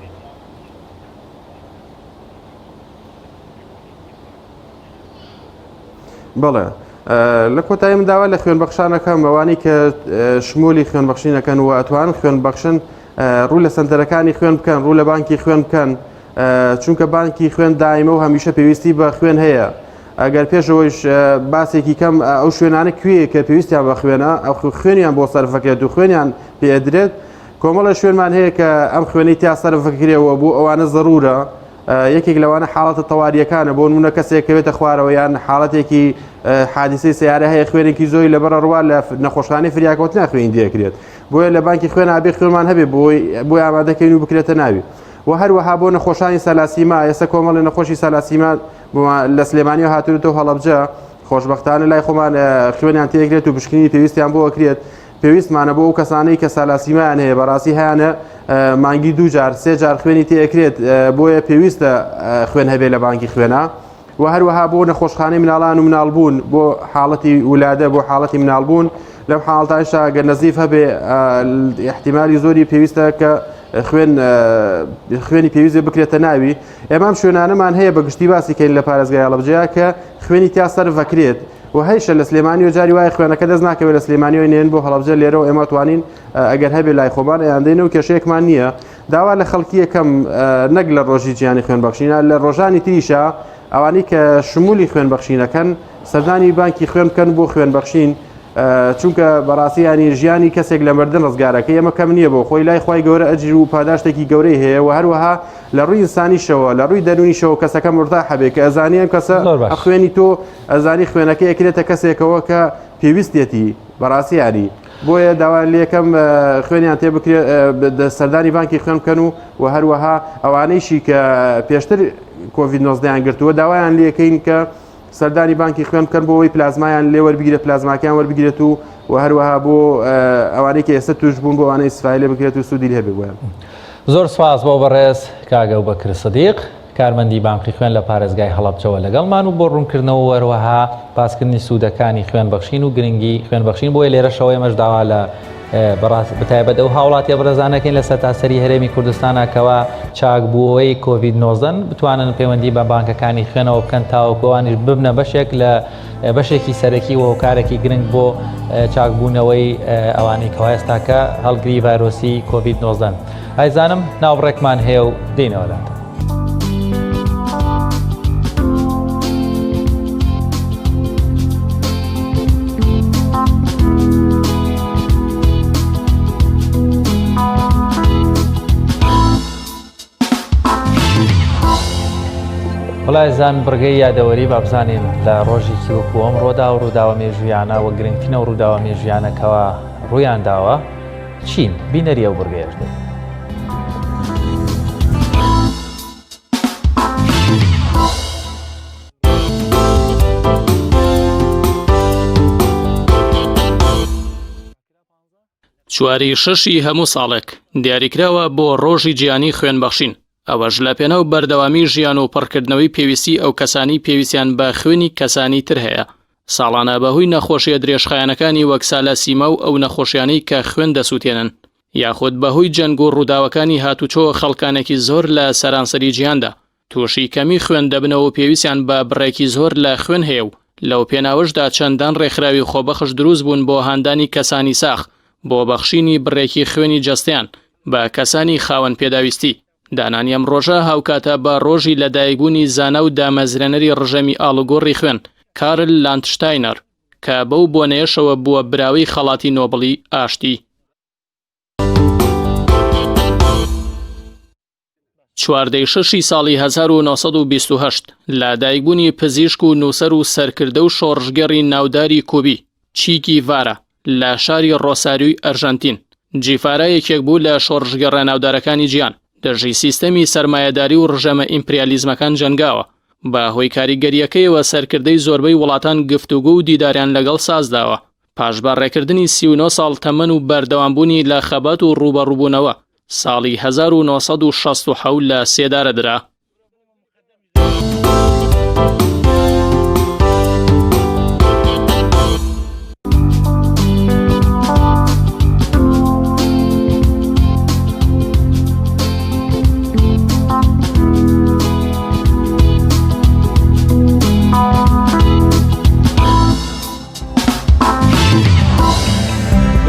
بەڵێ لە کۆتایی من داوا لە خوێنبەخشانەکەم ئەوانەی کە شمولی خوێنبەخشینەکەن و ئەتوان خوێن بەخشن ڕوو لە سنتەرەکانی خوێن بکەن، ڕوو لە بانکی خوێن بکەن، چونکە بانکی خوێن دائیمە و هەمیشە پێویستی بە خوێن هەیە. ئەگەر پێشەوەیش باسێکی کەم ئەو شوێنانە کوێیە کە پێویستیان بە خوێنە ئەو خوێنیان بۆ سەرفەکرێت و خوێنیان پێدرێت کۆمەڵە شوێنمان هەیە کە ئەم خوێنەی تا سەرفەکرێەوە بۆ ئەوانە ضرورە یەکێک لەوانە حاڵەتە تەواریەکانە بۆ نمونە کەسێک کەوێتە خوارەوە یان حاڵەتێکی حادیسەی سیارە هەیە خوێنێکی زۆری لەبەرە ڕوا لە نەخۆشخانەی فریاکەوتنە خوێنی دەکرێت بۆیە لە بانکی خوێن ئابێ خوێنمان هەبێ بۆی ئامادەکەین و بکرێتە ناوی و هەروەها بۆ نەخۆشانی سەلاسیما ئێستا کۆمەڵی نەخۆشی سەلاسیما لە سلێمانیەوە هاتوونەوە هەڵەبجە خۆشبەختانە لای خۆمان خوێنیان تێکرێت و بشکنی پێویستیان بۆ ئەکرێت پێویستمانە بۆ ئەو کەسانەی کە سەلاسیمایان هەیە بەڕاستی هیانە مانگی 2 جار 3 جار خوێنی تێکرێت بۆیە پێویستە خوێن هەبێ لە بانکی خوێنە و هەروەها بۆ نەخۆشخانەی مناڵان و مناڵبوون بۆ حاڵەتی ولادە بۆ حاڵەتی مناڵبوون لەم حاڵەتانشا گەر نەزیف هەبێ احتیمالی زۆری پێویستە کە خوێنی پێویستێ بکرێتە ناوی ئێمام شوێنانەمان هەیە بە گشتی باسی کەین لە پارێزگای هەڵەبجەیە کە خوێنی تا سەرفەکرێت و هەیشە لە سلێمانی و جاری وایە خوێنەکە دەست ناکەوێت لە سلێمانیەوە نێن بۆ هەڵەبجە لێرەوە ئێمە توانین ئەگەر هەبێ لای خۆمان ئەیاندەینەوە کێشەیەکمان نییە داوا لە خەڵکی یەکەم نەک لە ڕۆژی جیهانی خوێنبەخشینە لە ڕۆژانی تریشە ئەوانەی کە شمولی خوێنبەخشینەکەن سەردانی بانکی خوێن بکەن بۆ خوێنبەخشین چونکە بەڕاستی ینی ژیانی کەسێک لە مردن ڕزگارەکە ئێمە کەم نییە بۆ خۆی لای خۆی گەورە ئەجر و پاداشتێکی گەورەی هەیە و هەروەها لە ڕووی ئینسانیشەوە لە ڕووی دەرونیشەوە کەسەکە مرتاح هەبێت کە ئەزانیان کەسە خوێنی تۆ ئەزانی خوێنەکە ئەکرێتە کەسێکەوە کە پێویستێتی بەڕاستی ینی بۆیە داوای لە یەکەم خوێنیان تێ بکرێت سەردانی بانکی خوێن بکەن و هەروەها ئەوانەیشی کە پێشتر کۆڤید-19 گرتووە داوایان لێکەین کە سەردانی بانکی خوێن بکەن بۆ ئەوەی پلازمایان لێ وەربگیرێت پلازماکیان وەربگرێت و هەروەها بۆ ئەوانەی کە ئێستا توش بوون بۆ ئەوانەی استفادە لێ بکرێت و سوودی لێ بێت. زۆر سپاس بۆ بەڕێز کاگە بەکر سەدیق کارمەندی بانکی خوێن لە پارێزگای هەڵەبجەوە لەگەڵمان و بۆ ڕوونکردنەوە وەروەها باسکردنی سوودەکانی خوێنبەخشین و گرنگی خوێنبەخشین بۆیە لێرەشەوە ئێمەش داوا لە بەتایبەت ئەو هاوڵاتی بەرەزانەکەین لە سەرتاسەری هەرێمی کوردستانەکەەوە چاکبووەوەی کۆڤید-19 بتوانن پەیوەندی بە بانکەکانی خوێنەوە بکەن تاوەکوانیش ببنە بەشێک لە بەشێکی سەرەکی و هۆکارێکی گرنگ بۆ چاکبوونەوەی ئەوانەی کەوا ئێستاکە هەڵگری ڤایرۆسی کۆڤید-19 ئایزانم ناوبڕێکمان هەیە و دێنەوەلاتە. وڵایزان بڕگەی یادەوەری با بزانین لە ڕۆژێکی وەکو ئەم ڕۆدا و ڕووداوە مێژویانە و گرنگترینە و ڕووداوە مێژویانەکەوە ڕوویان داوە چین بینەری ئەو بڕگەیەش دێت. چواری شەشی هەموو ساڵێک دیاریکراوە بۆ ڕۆژی جیهانی خوێنبەخشین ئەوەش لە پێناو بەردەوامی ژیان و پڕکردنەوەی پێویستی ئەو کەسانی پێویستیان بە خوێنی کەسانی تر هەیە ساڵانە بەهۆی نەخۆشیە درێژخایەنەکانی وەک سالاسیما و ئەو نەخۆشیانەی کە خوێن دەسووتێنن یاخود بەهۆی جەنگ و ڕووداوەکانی هاتوچۆ خەڵکانێکی زۆر لە سەرانسەری جیهاندا تووشی کەمی خوێن دەبنەوە و پێویستیان بە بڕێکی زۆر لە خوێن هەیە و لەو پێناوەشدا چەندان ڕێکخراوی خۆبەخش دروست بوون بۆ هاندانی کەسانی ساخ بۆ بەخشینی بڕێکی خوێنی جەستیان بە کەسانی خاوەن پێداویستی دانانی ئەم ڕۆژە هاوکاتە بە ڕۆژی لەدایکبوونی زانە و دامەزرێنەری ڕژەمی ئاڵوگۆڕی خوێن کارل لاندشتاینەر کە بەو بۆنەیەشەوە بووە براوی خەڵاتی نۆبڵی ئاشتی. چواردەی شەشی ساڵی 1928 لە دایکبوونی پزیشک و نووسەر و سەرکردە و شۆڕژگەڕی ناوداری کوبی چیکی ڤارە لە شاری ڕۆساریۆی ئەرژەنتین جیفارایەکێک بوو لە شۆڕژگەڕە ناودارەکانی جیان دەژی سیستەمی سەرمایەداری و ڕژەمە ئیمپریالیزمەکان جەنگاوە بە هۆی کاریگەریەکەیەوە سەرکردەی زۆربەی وڵاتان گفتوگۆ و دیداریان لەگەڵ سازداوە پاش بەڕێکردنی 39 ساڵ تەمەن و بەردەوامبوونی لە خەبات و ڕوبەڕووبوونەوە ساڵی 1967 لە سێدارە درا.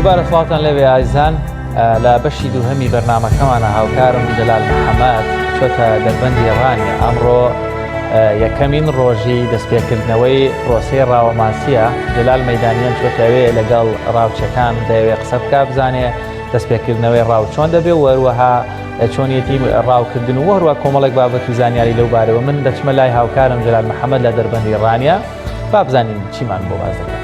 دووبارە سڵاتان لەوێ ئایزان لە بەشی دووهەمی بەرنامەکەمانە هاوکارم جەلال محەممەد چۆتە دەربەندی ئەوانی ئەمڕۆ یەکەمین ڕۆژی دەستپێکردنەوەی پرۆسەی ڕاوەماسیە جلال مەیدانیان چۆتەوێ لەگەڵ ڕاوچەکان دەیەوێت قسە بکە بزانێ دەستپێکردنەوەی ڕاو چۆن دەبێ و هەروەها چۆنیەتی ڕاوکردن و هەروە کۆمەڵێک بابەت و زانیاری لەو بارەوە من دەچمە لای هاوکارم جلال محەممەد لە دەربەندی ڕانیە با بزانین چیمان بۆ باز دەکەن.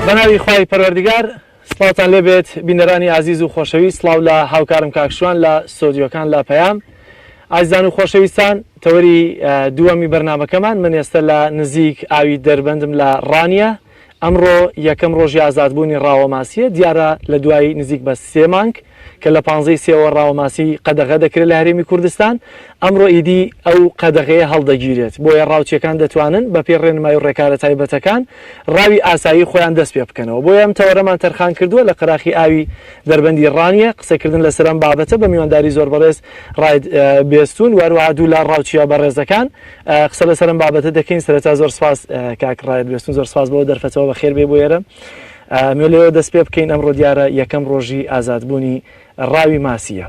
بەناوی خوای پەروەردگار سڵاوتان لێبێت بینەرانی عزیز و خۆشەویست سڵاو لە هاوکارم کاکشوان لە ستۆدیۆکان لە پەیام. ئازیزان و خۆشەویستان تەوەری دووەمی بەرنامەکەمان من ئێستا لە نزیک ئاوی دەربەندم لە ڕانیە. ئەمڕۆ یەکەم ڕۆژی ئازادبوونی ڕاوەماسیە دیارە لە دوای نزیک بە 3 مانگ کە لە 15 سێوە ڕاوەماسی قەدەغە دەکرێت لە هەرێمی کوردستان. ئەمڕۆ ئیدی ئەو قەدەغەیە هەڵدەگیرێت بۆیە ڕاوچیەکان دەتوانن بە پێی ڕێنمایی و ڕێکارە تایبەتەکان ڕاوی ئاسایی خۆیان دەست پێ بکەنەوە. بۆیە ئەم تەوەرەمان تەرخان کردووە لە قەراخی ئاوی دەربەندی ڕانیە قسەکردن لەسەرم بابەتە بە میوانداری زۆر بەڕێز ڕاید بێستون وەروەها دوو لە ڕاوچیا بەڕێزەکان قسە لەسەرم بابەتە دەکەین. سەرەتا زۆر سپاس کاک ڕاید بێستون زۆر سپاس بۆ دەرفەتەوە بەخێر بێ بۆ ئێرە مێلەوە دەست پێ بکەین. ئەمڕۆ دیارە یەکەم ڕۆژی ئازادبوونی ڕاوی ماسیە.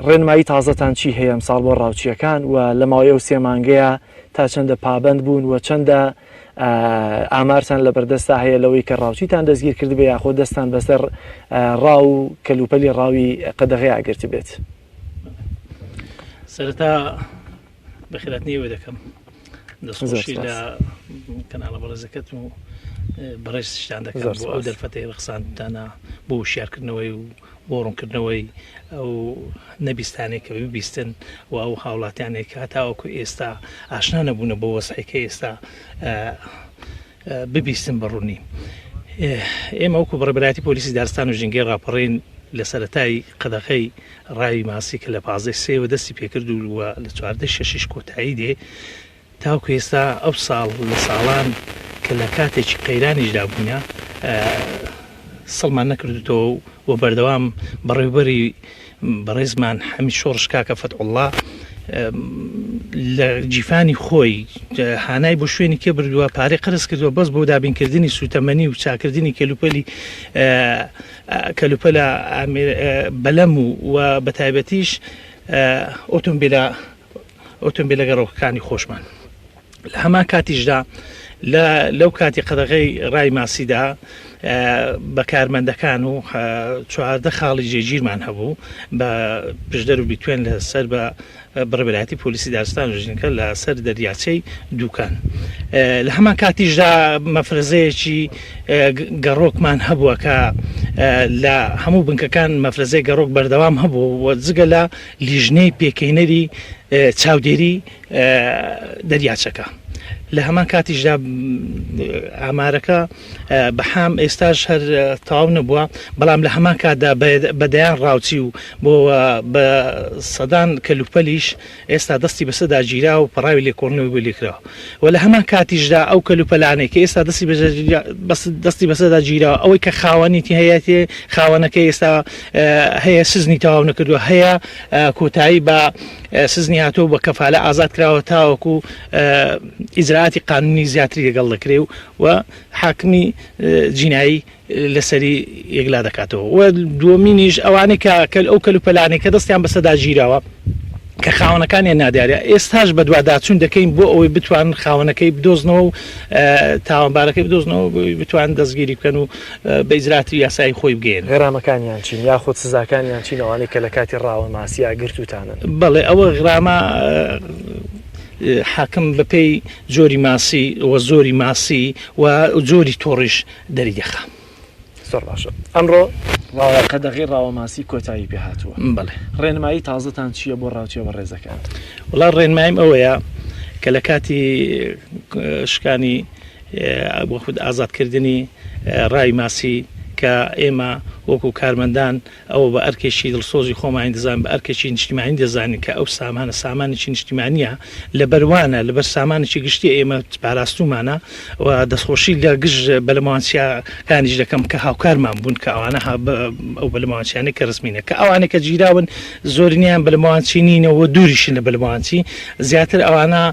ڕێنمایی تازەتان چی هەیە ئەمساڵ بۆ ڕاوچیەکان و لە ماوەی ئەو 3 مانگەیە تا چەندە پابند بوون و چەندە ئامارتان لە بەردەستا هەیە لەوەی کە ڕاوچیتان دەستگیر کرد بێ یاخۆ دەستان بەسەر ڕاو و کەلوپەلی ڕاوی قەدەغەی ئاگرتی بێت؟ سەرەتا بەخێراتنیەوە دەکەم دەستخۆشی لە کەناڵە بەڕێزەکەت و بەڕێز شتان دەکەم بۆ ئەو دەرفەتەی ڕخساندانە بۆ شیارکردنەوەی و بۆ ڕوونکردنەوەی ئەو نەبیستانێک کە ببیستن و ئەو هاوڵاتیانێک هەتاوەکو ئێستا ئاشنا نەبوونە بۆ وەسعەکە ئێستا ببیستن بەڕوونی. ئێمە وەکو بەڕێبەرایەتی پۆلیسی دارستان و ژینگەی ڕاپەڕین لە سەرەتای قەدەغەی ڕاوی ماسی کە لە 15 سێوە دەستی پێکرد و لە 14 شەشیش کۆتایی دێ تاوکو ئێستا ئەو ساڵ لە ساڵان کە لە کاتێکی قەیرانیشدا بووینە سڵمان نەکردوتەوە و بەردەوام بەڕێوبەری بەڕێزمان حەمید شۆڕش کاکە فەتحوڵڵا لە جیفانی خۆی هانای بۆ شوێنی کێ بردووە پارەی قرس کردووە بەس بۆ دابینکردنی سوتەمەنی و چاکردنی کەلوپەلە بەلەم و بەتایبەتیش ئۆتۆمبیلە گەڕۆکەکانی خۆشمان لە هەمان کاتیشدا لەو کاتی قەدەغەی ڕای ماسیدا بە کارمەندەکان و 14 خاڵی جێگیرمان هەبوو بە پشدەر و بیتوێن لەسەر بە بەڕێبەرایەتی پۆلیسی دارستان و ژینگە لە سەر دەریاچەی دووکان. لە هەمان کاتیشدا مەفرەزەیەکی گەڕۆکمان هەبووە کە لە هەموو بنکەکان مەفرەزەی گەڕۆک بەردەوام هەبوو و جگە لە لیژنەی پێکەینەری چاودێری دەریاچەکە. لە هەمان کاتیشدا ئامارەکە بەحام ئێستاش هەر تەواو نەبووە بەڵام لە هەمان کاتدا بەدەیان ڕاوچی و بۆ بە سەدان کەلوپەلیش ئێستا دەستی بەسەدا گیرا و پەڕاوی لێکۆڵنەوەی بۆ لێکراوە و لە هەمان کاتیشدا ئەو کەلوپەلانێک کە ئێستا دەستی بەسەدا گیراوە ئەوەی کە خاوەنیتی هەیەتی خاوەنەکەی ئێستا هەیە سزنی تەواو نەکردووە هەیە کۆتایی بە سزنی هاتۆ بە کەفالە ئازاد کراوە تاوەکو ئیجراعاتی قانونی زیاتری لەگەڵ دەکرێ و حاکمی جینایی لەسەری یەکلا دەکاتەوە و دووەمینیش ئەوانەی کە ئەو کەلوپەلانەی کە دەستیان بەسەدا گیراوە کە خاوەنەکانیان نادیارە ئێستاش بە دوواداچوون دەکەین بۆ ئەوەی بتوان خاوەنەکەی بدۆزنەوە و تاوانبارەکەی بدۆزنەوە بتوان دەستگیری بکەن و بە ئیجراعاتی یاسایی خۆی بگەێن. غێرامەکانیان چین یاخود سزاکانیان چین ئەوانەی کە لە کاتی ڕاوە ماسیە گرتوتانن؟ بەڵێ ئەوە غرامە حاکم بەپێی جۆری ماسی و زۆری ماسی و جۆری تۆڕیش دەریدەخە. زۆر باشە. ئەمڕۆ قەدەغەی ڕاوەماسی کۆتایی پێ هاتووە. بەڵێ ڕێنمایی تازەتان چییە بۆ ڕاوچیە بەڕێزەکان؟ وڵا ڕێنمایم ئەوەیە کە لە کاتی شکانی بۆ خود ئازادکردنی ڕای ماسی کە ئێمە وەکو کارمەندان ئەوە بە ئەرکێکی دڵسۆزی خۆمان دەزان بە ئەرکێکی نیشتیمانی دەزانین کە ئەو سامانێکی نیشتیمانیە لە بەروانە لەبەر سامانێکی گشتی ئێمە پاراستومانە و دەستخۆشی لە گشت بەلەماوانسیەکانیش دەکەم کە هاوکارمان بوون کە ئەوانە ئەو بەلەماوانسیانەی کە ڕسمینە کە ئەوانێک کە گیراون زۆرینیان بەلەماوانسی نینەوە دووریشن لە بەلەماوانسی زیاتر ئەوانە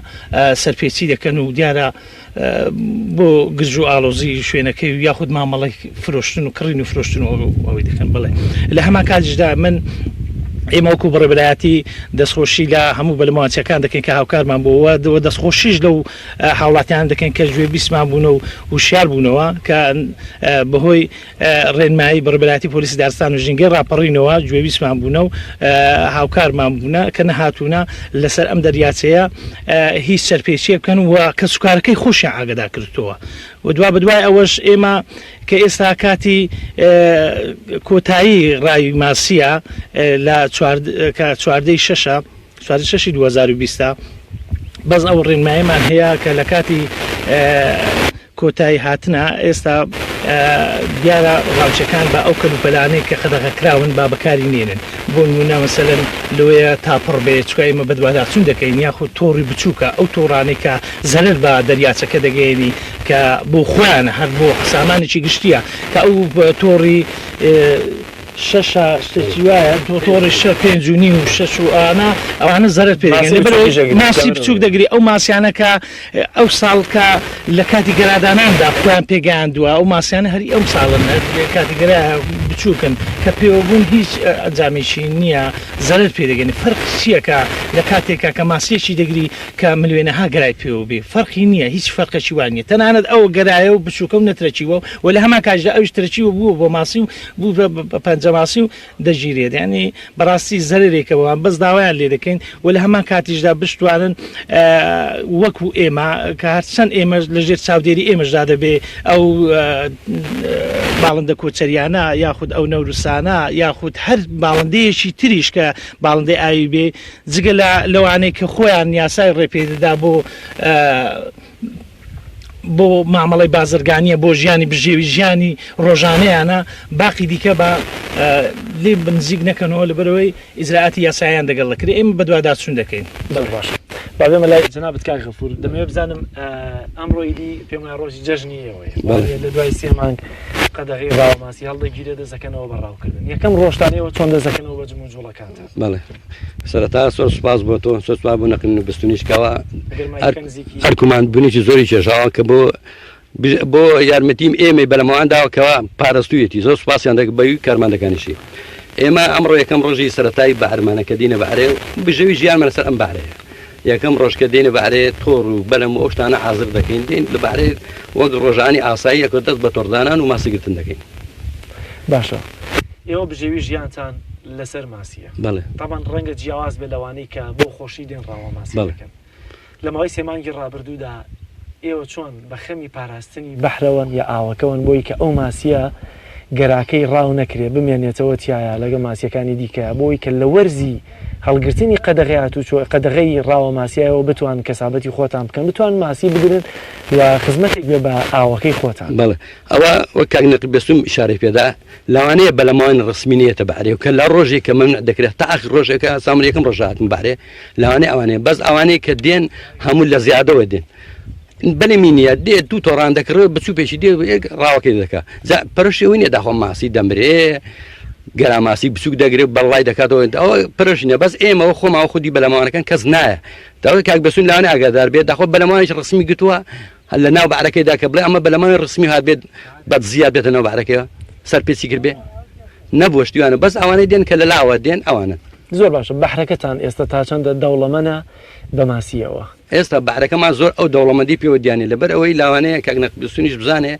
سەرپێچی دەکەن و دیارە بۆ گرج و ئالۆزی شوێنەکەی و یاخود مامەڵی فرۆشتن و کڕین و فرۆشتن و ئەوەی دەکەن. بڵێ لە هەمان کاتیشدا من ئێمەوەکو بڕێبەرایەتی دەستخۆشی لە هەموو بەلەماواتیەکان دەکەین کە هاوکارمان بووەوە دەستخۆشیش لەو هاوڵاتیان دەکەن کە گوێ بیسمان بوون و وشیار بوونەوە کە بەهۆی ڕێنمایی بڕێبەرایەتی پۆلیسی دارستان و ژینگەی ڕاپەڕینەوە گوێ بیسمان بوونە و هاوکارمان بوونە کە نەهاتوونە لەسەر ئەم دەریاچەیە هیچ سەرپێچیە بکەن و کە سوکارەکەی خۆشیان ئاگدار کردووە و دوا بەدوای ئەوەش ئێمە کە ئێستا کاتی کۆتایی ڕاوی ماسیە لە 4/6 2020 بەس ئەو ڕێنماییمان هەیە کە لە کاتی کۆتایی هاتنە ئێستا دیارە ڕاوچەکان بە ئەو کەلوپەلانەی کە قەدەغەکراون با بەکاری نێنن بۆ نمونە مەسەلەن لەوەیە تاپڕ بێ چکە ئێمە بەدواداچوون دەکەین یاخود تۆڕی بچووکە ئەو تۆڕانەی کە زەرر بە دەریاچەکە دەگەێنی کە بۆ خۆیان هەر بۆ سامانێکی گشتیە کە ئەو تۆڕی 6 شتێکی وایە تۆڕی 5.5 و 6 و ئەوانە زەرت پێ ماسی بچوک دەگری ئەو ماسیانەکە ئەو ساڵکە لە کاتی گەراداناندا خۆیان پێگەیاندووە ئەو ماسیانە هەری ئەم ساڵن کاتی گەرا بچووکن کە پێوەبوون هیچ ئەنجامیشی نییە زەرت پێدەگەنی فەرق چییەکە لە کاتێکە کە ماسیەکی دەگری کە ملوێنەها گەرای پێوە بێ فەرقی نییە هیچ فەرقەی وانە تەنانەت ئەو گەرایە و بچووکە و نەترەچیوە و لە هەما کاژدا ئەوش ترەچیوە بووە بۆ ماسی و بوو پەنجەماسی و دەژیرێت ینی بەڕاستی زەرێکەوەوان بەس داوایان لێ دەکەین و لە هەمان کاتیشدا بشتوانن وەکو ئێمە کە هەرچەند ئێمە لەژێر چاودێری ئێمەشدا دەبێ ئەو باڵندە کۆچەریانە یاخود ئەو نەوروسانە یاخود هەر باڵندەیەکی تریش کە باڵندەی ئاوی بێ جگە لەوانەیە کە خۆیان یاسای ڕێپێدەدا بۆ مامەڵی بازرگانیە بۆ ژیانی بژێوی ژیانی ڕۆژانەیانە باقی دیکە بە لێ بنزیک نەکەنەوە لەبەرەوەی ئیزراعاتی یاساییان دەگەڵ دەکرێت ئێمە بەدواداچوون دەکەین باش بابێمە لای جنابەت کاک غەفور دەمەوێت بزانم ئەمڕۆی دی پێم وایە ڕۆژی جەژنیەوەی لە دوای 3 مانگ قەدەغی ڕاوماسی هەڵدەگیرێ دەزەکەنەوە بەڕاوکردن یەکەم ڕۆژتانەوە چۆن دەزەکەنەوە بە جمو جوڵەکانتە بەڵێ سەرەتا سۆر سوپاس بۆ تۆ سوپاس بۆ نەکردن و بستونیشکەوە هەرکومان بوونێکی زۆری چێژاوە کە بۆ یارمەتیم ئێمە بەلەمەوەنداوەکەوە پاراستویەتی زۆر سوپاسیان بەوی کارماندەکانیشی ئێمە ئەمڕۆ یەکەم ڕۆژی سەرەتایی بەهەرمانەکە دینە بەعرێ و بژەوی ژیانمە لەسەر ئەم بەعرەیە یەکەم ڕۆژکە دێنە بەعرێ تۆڕ و بەلەم و ئەوشتانە حازر دەکەین دێن لە بەعرێ وەک ڕۆژانی ئاسایی یەکە دەست بە تۆڕدانان و ماسیگرتن دەکەین باشە ئێوە بژێوی ژیانتان لەسەر ماسیە بەڵێ تاوان ڕەنگە جیاواز بێ لەوانەی کە بۆ خۆشی دێن ڕاوە ماسی دەکەن لە ماوەی 3 مانگی ڕابردوودا ئێوە چۆن بە خەمی پاراستنی بەحرەوەن یا ئاوەکەون بۆی کە ئەو ماسیە گەراکەی ڕاو نەکرێ بمێنێتەوە تایە لەگە ماسیەکانی دیکە بۆی کە لە وەرزی هەڵگرتنی قەدەغیات و قەدەغی ڕاوە ماسیایەوە بتوان کەسابەتی خۆتان بکەن بتوان ماسی بگرن و خزمەتێک بێ بە ئاوەکەی خۆتان بەڵێ ئەوە وەک کاک بێستم ئیشارەی پێدا لەوانەیە بەلەماوان ڕسمینیەتە بەعرێ و کە لە ڕۆژێک کە مەمنوع دەکرێت تا ئاخر ڕۆژێکە سامر یەکەم ڕۆژ هاتن بەعرێ لەوانەیە ئەوانەیە بەس ئەوانەیە کە دێن هەموو لە زیادەوە دێن بەلەمینە دێت دوو تۆڕان دەکڕێت بچوو پێشی دێ ڕاوەکەی دەکات پەرشی ئەوەی نێ داخۆ ماسی دەمرێ گەراماسی بچوک دەگرێت بەڵای دەکاتەوە ئەوە پرشینە بەس ئێمەوە خۆماوە خودی بەلەماوانەکان کەس نایە داوای کاک بەسوون لاوانێ ئاگادار بێت داخۆ بەلەمانێک ڕسمی گوتووە لە ناو بەعرەکەیدا کە بڵێ ئەمە بەلەمانی ڕسمی هات بێت بەد زیاد بێتە ناو بەعرەکەیەوە سەرپێچی کرد بێ نەبووە شتیوانە بەس ئەوانەی دێن کە لە لاوە دێن ئەوانە زۆر باشە بەحرەکەتان ئێستا تا چەندە دەوڵەمەنە بە ماسیەوە ئێستا بەعرەکەمان زۆر ئەو دەوڵەمەندی پێوە دیانێ لەبەر ئەوەی لاوانەیە کاک بەسوونیش بزانێ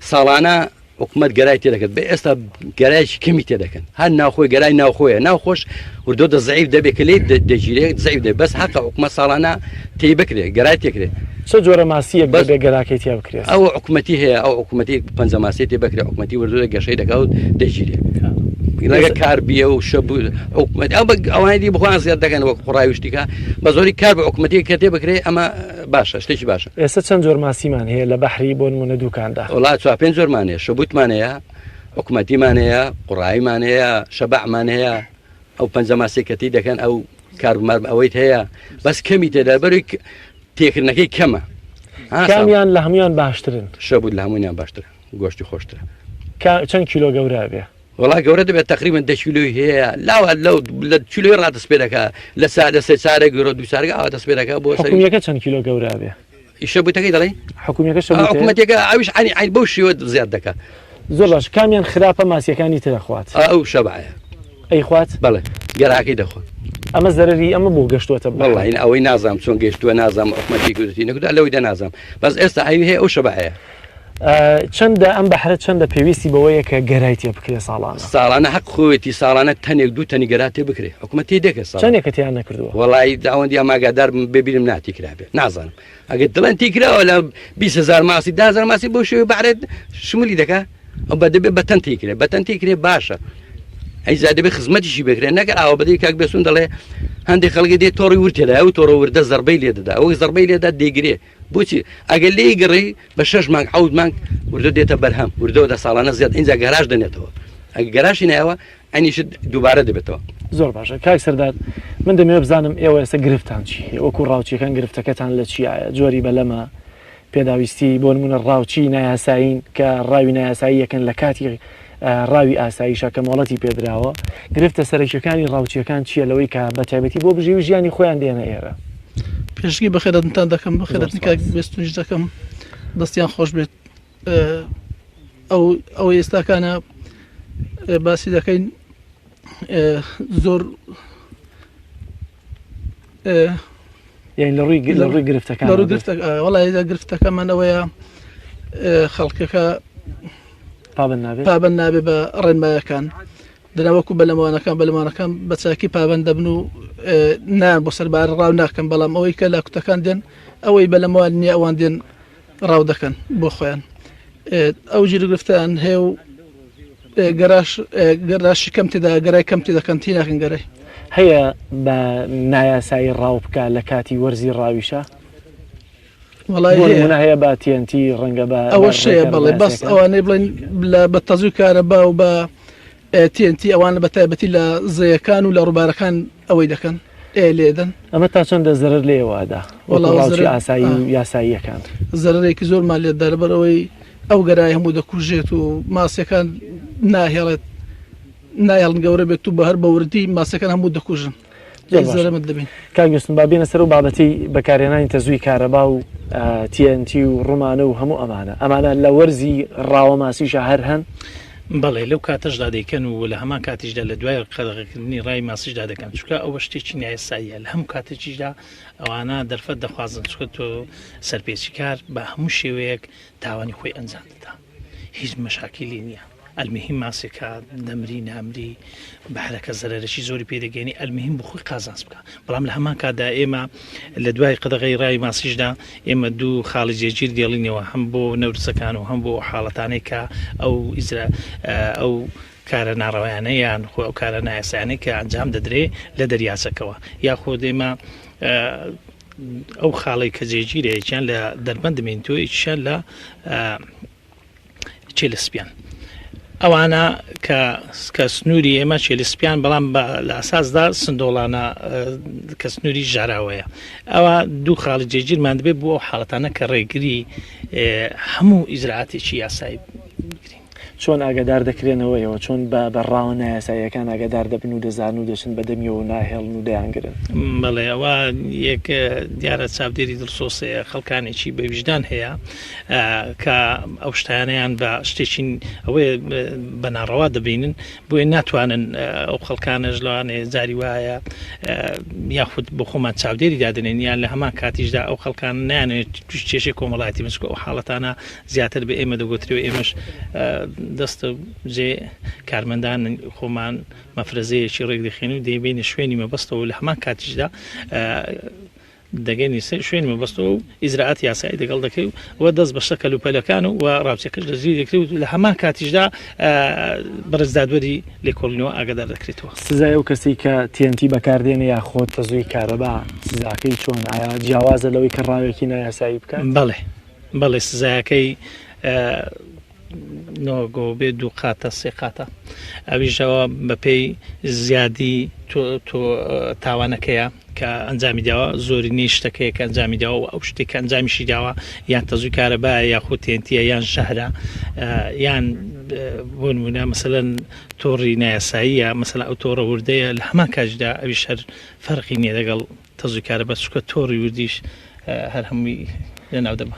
ساڵانە حکومت گەرای تێدەکەن بە ئێستا گەرایکی کەمی تێدەکەن هەر ناوخۆی گەرای ناوخۆیە ناوخۆش وردۆ زەعیف دەبێت کە لێ دەگیرێت زەعیف دەبێت بەس حەقە حکومەت ساڵانە تێی بکرێت گەرای تێکرێت چه جۆرە ماسیە بێ گەراکەی تیا بکرێت ئەو حکومەتی هەیە ئەو حکومەتی پەنجە ماسی تێ بکرێت حکومەتی وردۆ گەشەی دەکەوت دەگیرێت لەگە کار بیە و شەبوو حکومەت ئەوانەی بخۆیان زیاد دەکەن وەک قوڕاویشتیکە بە زۆری کار بە حکومەتی کە تێ بکرێت ئەمە باشە شتێکی باشە ئێستا چەند جۆر ماسیمان هەیە لە بەحری بۆ نمونە دووکاندا وڵات 4-5 جۆرمانەیە شەبوتمانەیە حکومەتیمانەیە قوڕاییمانەیە شەبعمانەیە ئەو پەنجە ماسێکەتی دەکەن ئەو کارمار ئەوەیت هەیە بەس کەمی تێدا بەروی تێکردنەکەی کەمە کامیان لە هەمویان باشترن شەبوت لە هەمویان باشترە گۆشتی خۆشترە چەند کیلۆ گەورە بێ وڵای گەورە دەبێت تقریبا 10 کیلۆی هەیە لاوە لە کیلۆی ڕادەست پێ دەکات لە سێ چارێک گەورە دو چارگە ئەوە دەست پێ دەکات بۆ حکومیەکە چەند کیلۆ گەورە بێ شەبوتەکەی دەڵێ حکومیەکە ئەویش عین بەو شێوە زیاد دەکات زۆر باش کامیان خراپە ماسیەکانی ترەخوات ئەو شەبعەیە ئەی خوات بەڵێ گەراکەی دەخۆ ئەمە زەرری ئەمە بۆ گەشتوەتە بەڵین ئەوەی نازام چۆن گەشتووە نازام ئۆحمەتی کوردی نەکودا لەوەی دەنازام بەس ئێستا ئەوی هەیە ئەو شەبە هەیە چەندە ئەم بەحرە چەندە پێویستی بەوەیە کە گەرای تێ بکرێ ساڵانە حەق خۆەتی ساڵانە تەنێک دوو تەنی گەرا تێ بکرێ حکوومەتی دەکە چەندێکە تیان نەکردووە وڵی داوەندی ئاماگادار ببیرم ناتی کرابێ نازانم ئەگەر دڵەن تی کراوە لە 20,000 ماسی 10,000 ماسی بۆ شێوی بەعرێت شمولی دەکا ئەو بە دەبێت بەتەن تێکرێ بەتەن تێکرێ باشە ئەیزا دەبێت خزمەتیشی بکرێن نەکە ئاوە بەدەی کاک بێسون دەڵێ هەندێک خەڵکی دێت تۆڕی ورتێدا ئەو تۆڕە وردە زەربەی لێ دەدا ئەوەی زەربەی لێدا دێگرێ بۆچی ئەگەر لێی گەڕی بە 6 مانگ 7 مانگ وردە دێتە بەرهەم وردەوەدا ساڵانە زیاد ئینجا گەراژ دەنێتەوە ئەگە گەراشی نایەوە ئەنیشت دووبارە دەبێتەوە زۆر باشە کاک سەردار من دەمەوێت بزانم ئێوە ئێستا گرفتان چی وەکو ڕاوچیەکان گرفتەکەتان لە چیایە جۆری بەلەمە پێداویستی بۆ نمونە ڕاوچی نایاسایین کە ڕاوی نایاسایی یەکەن لە کاتی ڕاوی ئاساییشە کە مۆڵەتی پێدراوە گرفتە سەرەکیەکانی ڕاوچیەکان چییە لەوەی کە بەتایبەتی بۆ بژێوی ژیانی خۆیان دێنە ئێرە پێشگی بەخێرتان دەکەم بەخێرەتنی کاک بێستونج دەکەم دەستیان خۆش بێت ئەو ئێستاکانە باسی دەکەین زۆر یعنی لە ڕووی گرفتەکان وڵای گرفتەکەمانەوەیە خەڵکەکە پابند نابێ بە ڕێنمایەکان دەناوەکو بەلەمانەکان بە چاکی پابند دەبن و نان بۆ سەربار ڕاو ناکەم بەڵام ئەوەی کە لا کوتەکان دێن ئەوەی بەلەمەوان نییە ئەوان دێن ڕاو دەکەن بۆ خۆیان ئەو گرفتیان هەیە و گەراشی کەم تێدا گەرای کەم تێ دەکەن تی ناکەن گەرەی هەیە بە نایاسایی ڕاو بکە لە کاتی وەرزی ڕاویشە وڵای هەیە بە TNT ڕەنگە بە ئەوە شەیە بڵێ بەس ئەوانەی بڵێن بە تەزوی کارەبا و بە TNT ئەوانە بە تایبەتی لە زەیەکان و لە ڕووبارەکان ئەوەی دەکەن لێدەن ئەمە تا چەندە زەرر لێوەدا وڵاوی ئاسایی و یاساییەکان زەرێکی زۆرمان لێت دەربەرەوەی ئەو گەرای هەموو دەکوژێت و ماسیەکان ناهێڵێت نایڵن گەورە بێت و بە هەر بەوردی ماسەکان هەموو دەکوژن زەرمت دەبین کاگوستن با بێنە سەر و بابەتی بەکارێنانی تەزووی کارەبا و TNT و ڕوومانە و هەموو ئەمانە لە وەرزی ڕاوە ماسیشە هەر هەن بەڵێ لەو کاتەشدا دەیکەن و لە هەمان کاتیشدا لە دوای قەدەغەکردنی ڕای ماسیشدا دەکەن چونکە ئەوە شتێکی نایاساییە لە هەموو کاتێکیشدا ئەوانە دەرفەت دەخوازن چونکە تۆ سەرپێچی کار بە هەموو شێوەیەک تاوانی خۆی ئەنجام دەدا هیچ مەشاکیلی نییە ئەلمهم ماسێکە دەمری نامری بەحرەکە زەرەرەشی زۆری پێدەگەێنی ئەلمهم بۆ خۆی قازانس بکە بەڵام لە هەمان کاتدا ئێمە لە دوای قەدەغەی ڕای ماسیشدا ئێمە دوو خاڵی جێگیر دێڵینەوە هەم بۆ نەورسەکان و هەم بۆ حاڵەتانەی کە ئەو کارە ناڕەوایانەیان خۆ ئەو کارە نایاسایانەی کە ئەنجام دەدرێ لە دەریاچەکەوە یاخۆ ئێمە ئەو خاڵی کە جێگیرەیەکیان لە دەربەند دەمێنیتەوە یەکیان لە چێلسپیان ئەوانە کە سنووری ئێمە چێلسپیان بەڵام لە ئاساسدا سندۆڵانە کە سنووری ژاراوەیە ئەوە دوو خاڵی جێگیرمان دەبێت بۆ ئەو حاڵەتانە کە ڕێگری هەموو ئیزراعاتێکی یاسایی چۆن ئاگادار دەکرێنەوەیەوە چۆن بەڕاوە نایاساییەکان ئاگادار دەبن و دەزان و دەچن بەدەمیەوە ناهێڵن و دەیانگرن بەڵێ ئەوە یەک دیارە چاودێری دڵسۆسەیە خەڵکانێکی بە ویژدان هەیە کە ئەو شتیانیان بە شتێکی ئەوەیە بە ناڕەوا دەبینن بۆیە ناتوانن ئەو خەڵکانەش لەوانێ جاری وایە یاخود بۆ خۆمان چاودێری دادنێن یان لە هەمان کاتیشدا ئەو خەڵکان نیانێت توش کێشەی کۆمەڵایەتی مسکە ئەو حاڵەتانە زیاتر بە ئێمە دەگوترێەوە ئێمەش دەستە جێ کارمەندان خۆمان مەفرەزەیەکی ڕێک دەخێن و دەیبینە شوێنی مەبەستەوە لە هەمان کاتیشدا دەگەنی شوێنی مەبەستەوە و ئیزراعات یاسایی دەگەڵ دەکەی و دەست بە شەکەل و پەلەکان و ڕاوچەکەش لەزیری دەکرێت لە هەمان کاتیشدا بەرزدادوەری لێکۆڵینەوە ئاگادار دەکرێتەوە سزای ئەو کەسی کە TNT بەکاردێنێ یا خۆت تەزووی کارەبا سزاکەی چۆن ئایا جیاوازە لەوەی کە ڕاوێکی نایاسایی بکات بەڵێ سزایەکەی نۆگۆ بێ دوو قاتە سێ قاتە ئەویژەوە بەپێی زیادی تاوانەکەیە کە ئەنجامی داوە زۆری نی شتەکەیە کە ئەنجامی داوە ئەو شتێک کە ئەنجامیشی داوە یان تەزووی کارەبایە یاخود TNTە یان شەهرە یان بۆ نمونە مەسەلەن تۆڕی نایاساییە مەسەلا ئەو تۆڕە وردەیە لە هەمان کاتیشدا ئەویش هەر فەرقی نییە لەگەڵ تەزووی کارەبا چونکە تۆڕی وردیش هەر هەمووی لە ناودەما